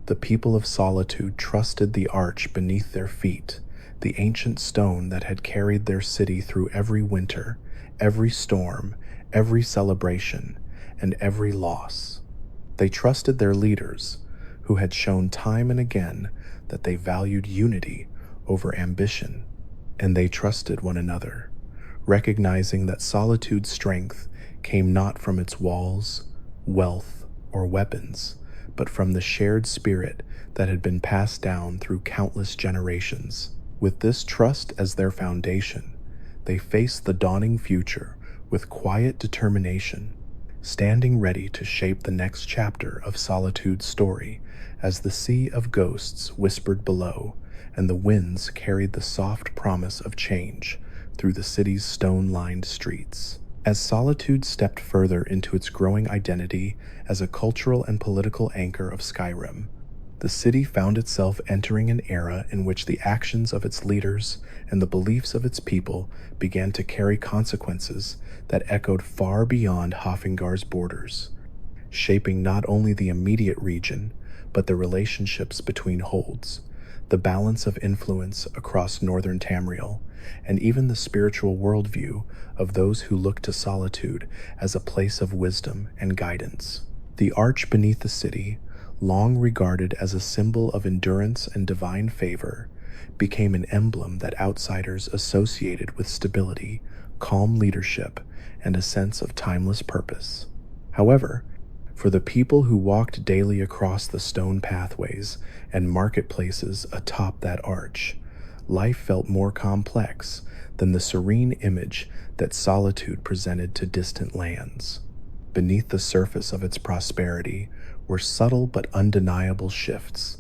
the people of Solitude trusted the arch beneath their feet, the ancient stone that had carried their city through every winter, every storm, every celebration, and every loss. They trusted their leaders, who had shown time and again that they valued unity over ambition, and they trusted one another, recognizing that Solitude's strength came not from its walls, wealth, or weapons, but from the shared spirit that had been passed down through countless generations. With this trust as their foundation, they faced the dawning future with quiet determination, standing ready to shape the next chapter of Solitude's story as the sea of ghosts whispered below and the winds carried the soft promise of change through the city's stone-lined streets. As Solitude stepped further into its growing identity as a cultural and political anchor of Skyrim, the city found itself entering an era in which the actions of its leaders and the beliefs of its people began to carry consequences that echoed far beyond Haafingar's borders, shaping not only the immediate region, but the relationships between holds, the balance of influence across northern Tamriel, and even the spiritual worldview of those who looked to Solitude as a place of wisdom and guidance. The arch beneath the city, long regarded as a symbol of endurance and divine favor, became an emblem that outsiders associated with stability, calm leadership, and a sense of timeless purpose. However, for the people who walked daily across the stone pathways and marketplaces atop that arch, life felt more complex than the serene image that solitude presented to distant lands. Beneath the surface of its prosperity were subtle but undeniable shifts,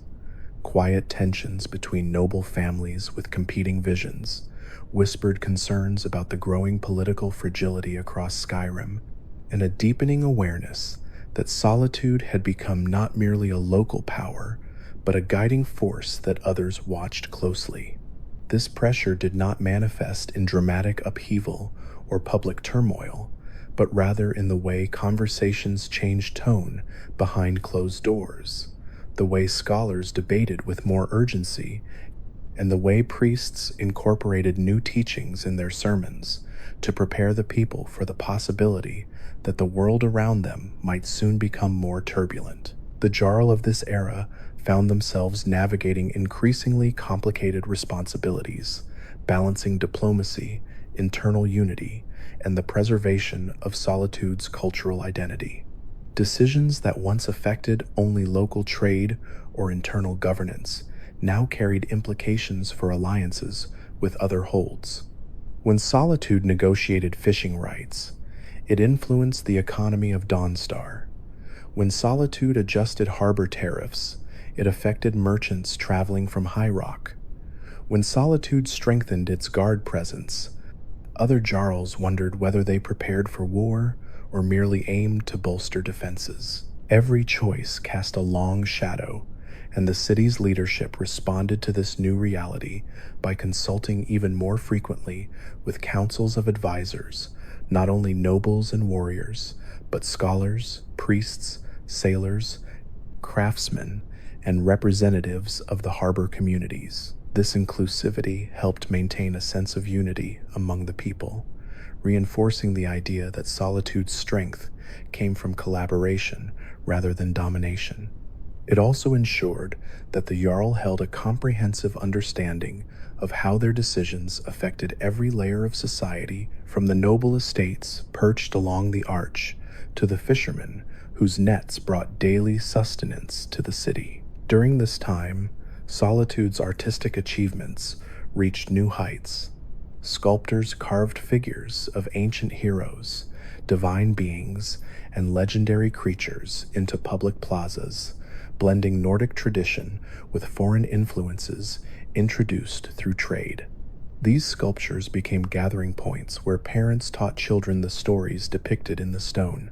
quiet tensions between noble families with competing visions, whispered concerns about the growing political fragility across Skyrim, and a deepening awareness that solitude had become not merely a local power, but a guiding force that others watched closely. This pressure did not manifest in dramatic upheaval or public turmoil, but rather in the way conversations changed tone behind closed doors, the way scholars debated with more urgency, and the way priests incorporated new teachings in their sermons to prepare the people for the possibility that the world around them might soon become more turbulent. The Jarl of this era found themselves navigating increasingly complicated responsibilities, balancing diplomacy, internal unity, and the preservation of Solitude's cultural identity. Decisions that once affected only local trade or internal governance now carried implications for alliances with other holds. When Solitude negotiated fishing rights, it influenced the economy of Dawnstar. When Solitude adjusted harbor tariffs, it affected merchants traveling from High Rock. When Solitude strengthened its guard presence, other Jarls wondered whether they prepared for war or merely aimed to bolster defenses. Every choice cast a long shadow, and the city's leadership responded to this new reality by consulting even more frequently with councils of advisors, not only nobles and warriors, but scholars, priests, sailors, craftsmen, and representatives of the harbor communities. This inclusivity helped maintain a sense of unity among the people, reinforcing the idea that Solitude's strength came from collaboration rather than domination. It also ensured that the Jarl held a comprehensive understanding of how their decisions affected every layer of society, from the noble estates perched along the arch to the fishermen whose nets brought daily sustenance to the city. During this time, Solitude's artistic achievements reached new heights. Sculptors carved figures of ancient heroes, divine beings, and legendary creatures into public plazas, blending Nordic tradition with foreign influences introduced through trade. These sculptures became gathering points where parents taught children the stories depicted in the stone,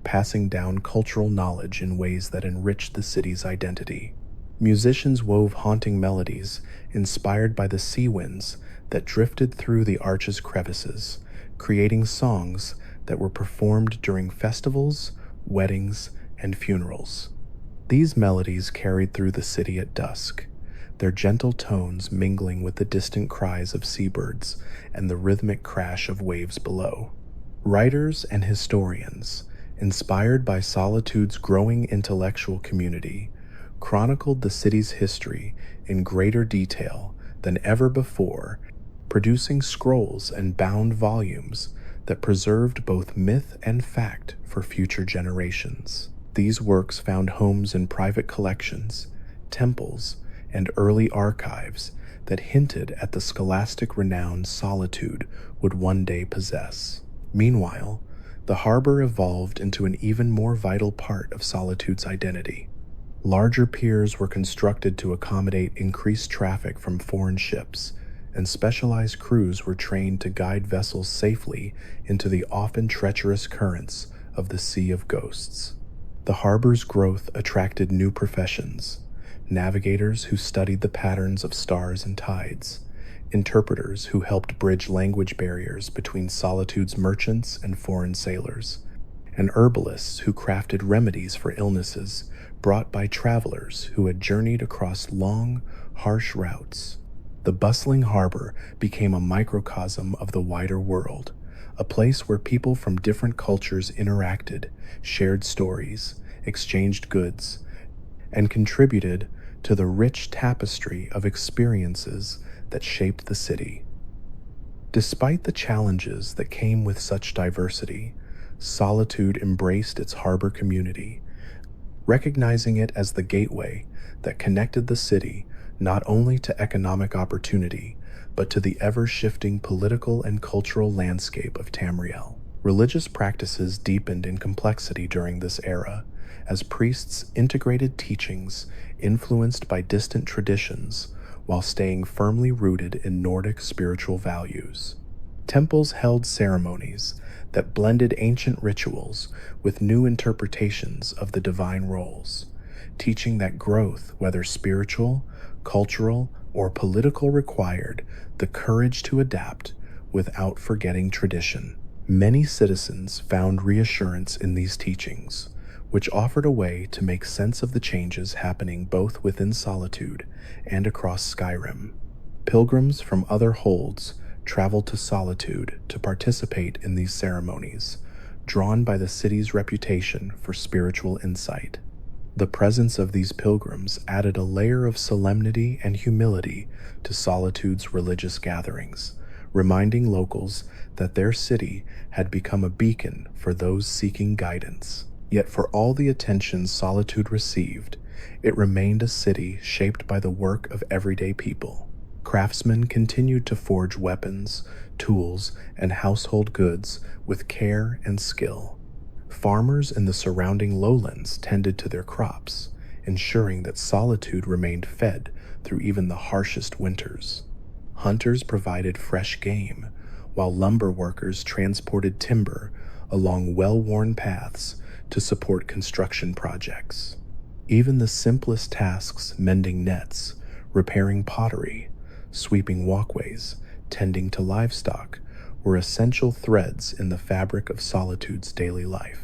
passing down cultural knowledge in ways that enriched the city's identity. Musicians wove haunting melodies inspired by the sea winds that drifted through the arch's crevices, creating songs that were performed during festivals, weddings, and funerals. These melodies carried through the city at dusk, their gentle tones mingling with the distant cries of seabirds and the rhythmic crash of waves below. Writers and historians, inspired by Solitude's growing intellectual community, chronicled the city's history in greater detail than ever before, producing scrolls and bound volumes that preserved both myth and fact for future generations. These works found homes in private collections, temples, and early archives that hinted at the scholastic renown Solitude would one day possess. Meanwhile, the harbor evolved into an even more vital part of Solitude's identity. Larger piers were constructed to accommodate increased traffic from foreign ships, and specialized crews were trained to guide vessels safely into the often treacherous currents of the Sea of Ghosts. The harbor's growth attracted new professions: navigators who studied the patterns of stars and tides, interpreters who helped bridge language barriers between Solitude's merchants and foreign sailors, and herbalists who crafted remedies for illnesses brought by travelers who had journeyed across long, harsh routes. The bustling harbor became a microcosm of the wider world, a place where people from different cultures interacted, shared stories, exchanged goods, and contributed to the rich tapestry of experiences that shaped the city. Despite the challenges that came with such diversity, Solitude embraced its harbor community, recognizing it as the gateway that connected the city not only to economic opportunity, but to the ever-shifting political and cultural landscape of Tamriel. Religious practices deepened in complexity during this era, as priests integrated teachings influenced by distant traditions while staying firmly rooted in Nordic spiritual values. Temples held ceremonies that blended ancient rituals with new interpretations of the divine roles, teaching that growth, whether spiritual, cultural, or political, required the courage to adapt without forgetting tradition. Many citizens found reassurance in these teachings, which offered a way to make sense of the changes happening both within Solitude and across Skyrim. Pilgrims from other holds traveled to Solitude to participate in these ceremonies, drawn by the city's reputation for spiritual insight. The presence of these pilgrims added a layer of solemnity and humility to Solitude's religious gatherings, reminding locals that their city had become a beacon for those seeking guidance. Yet for all the attention Solitude received, it remained a city shaped by the work of everyday people. Craftsmen continued to forge weapons, tools, and household goods with care and skill. Farmers in the surrounding lowlands tended to their crops, ensuring that Solitude remained fed through even the harshest winters. Hunters provided fresh game, while lumber workers transported timber along well-worn paths to support construction projects. Even the simplest tasks, mending nets, repairing pottery, sweeping walkways, tending to livestock, were essential threads in the fabric of Solitude's daily life.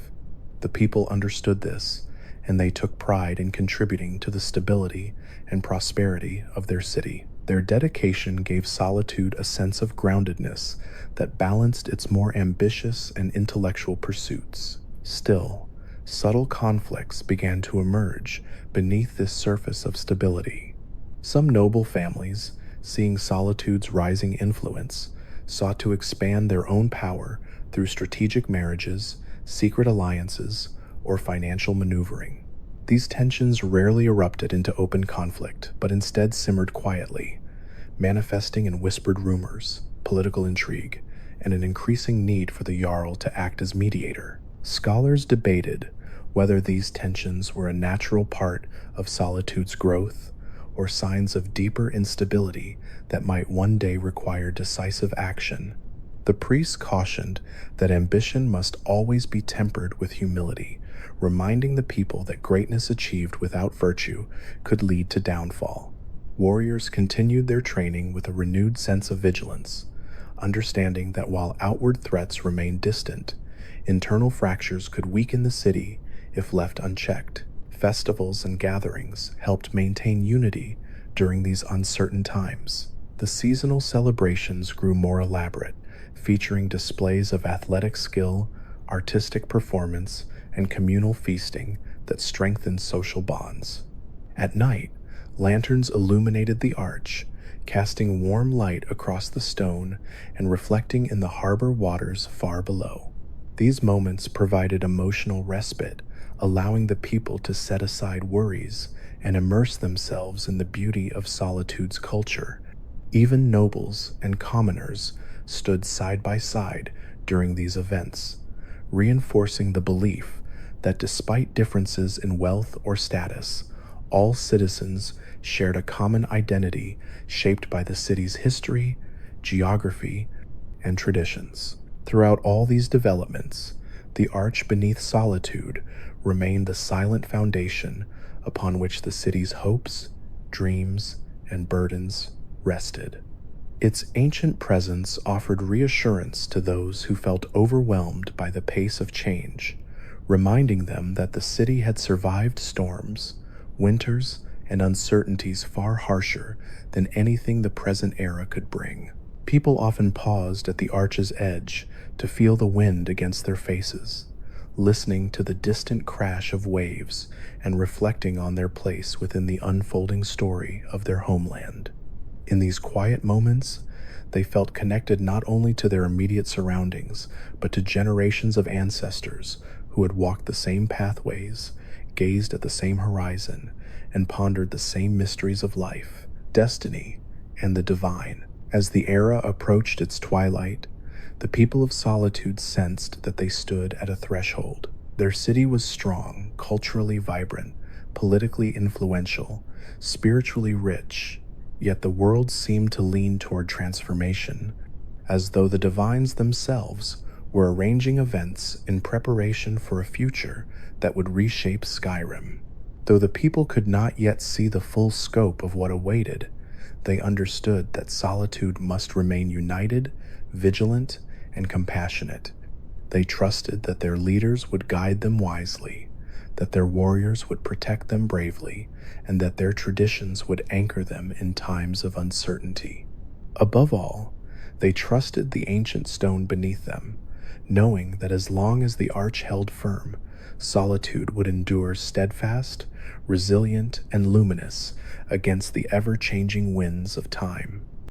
The people understood this, and they took pride in contributing to the stability and prosperity of their city. Their dedication gave Solitude a sense of groundedness that balanced its more ambitious and intellectual pursuits. Still, subtle conflicts began to emerge beneath this surface of stability. Some noble families, seeing Solitude's rising influence, sought to expand their own power through strategic marriages, secret alliances, or financial maneuvering. These tensions rarely erupted into open conflict, but instead simmered quietly, manifesting in whispered rumors, political intrigue, and an increasing need for the Jarl to act as mediator. Scholars debated whether these tensions were a natural part of Solitude's growth or signs of deeper instability that might one day require decisive action. The priests cautioned that ambition must always be tempered with humility, reminding the people that greatness achieved without virtue could lead to downfall. Warriors continued their training with a renewed sense of vigilance, understanding that while outward threats remained distant, internal fractures could weaken the city if left unchecked. Festivals and gatherings helped maintain unity during these uncertain times. The seasonal celebrations grew more elaborate, featuring displays of athletic skill, artistic performance, and communal feasting that strengthened social bonds. At night, lanterns illuminated the arch, casting warm light across the stone and reflecting in the harbor waters far below. These moments provided emotional respite, allowing the people to set aside worries and immerse themselves in the beauty of Solitude's culture. Even nobles and commoners stood side by side during these events, reinforcing the belief that despite differences in wealth or status, all citizens shared a common identity shaped by the city's history, geography, and traditions. Throughout all these developments, the arch beneath Solitude remained the silent foundation upon which the city's hopes, dreams, and burdens rested. Its ancient presence offered reassurance to those who felt overwhelmed by the pace of change, reminding them that the city had survived storms, winters, and uncertainties far harsher than anything the present era could bring. People often paused at the arch's edge to feel the wind against their faces, listening to the distant crash of waves and reflecting on their place within the unfolding story of their homeland. In these quiet moments, they felt connected not only to their immediate surroundings, but to generations of ancestors who had walked the same pathways, gazed at the same horizon, and pondered the same mysteries of life, destiny, and the divine. As the era approached its twilight, the people of Solitude sensed that they stood at a threshold. Their city was strong, culturally vibrant, politically influential, spiritually rich, yet the world seemed to lean toward transformation, as though the divines themselves were arranging events in preparation for a future that would reshape Skyrim. Though the people could not yet see the full scope of what awaited, they understood that Solitude must remain united, vigilant, and compassionate. They trusted that their leaders would guide them wisely, that their warriors would protect them bravely, and that their traditions would anchor them in times of uncertainty. Above all, they trusted the ancient stone beneath them, knowing that as long as the arch held firm, Solitude would endure steadfast, resilient, and luminous against the ever-changing winds of time.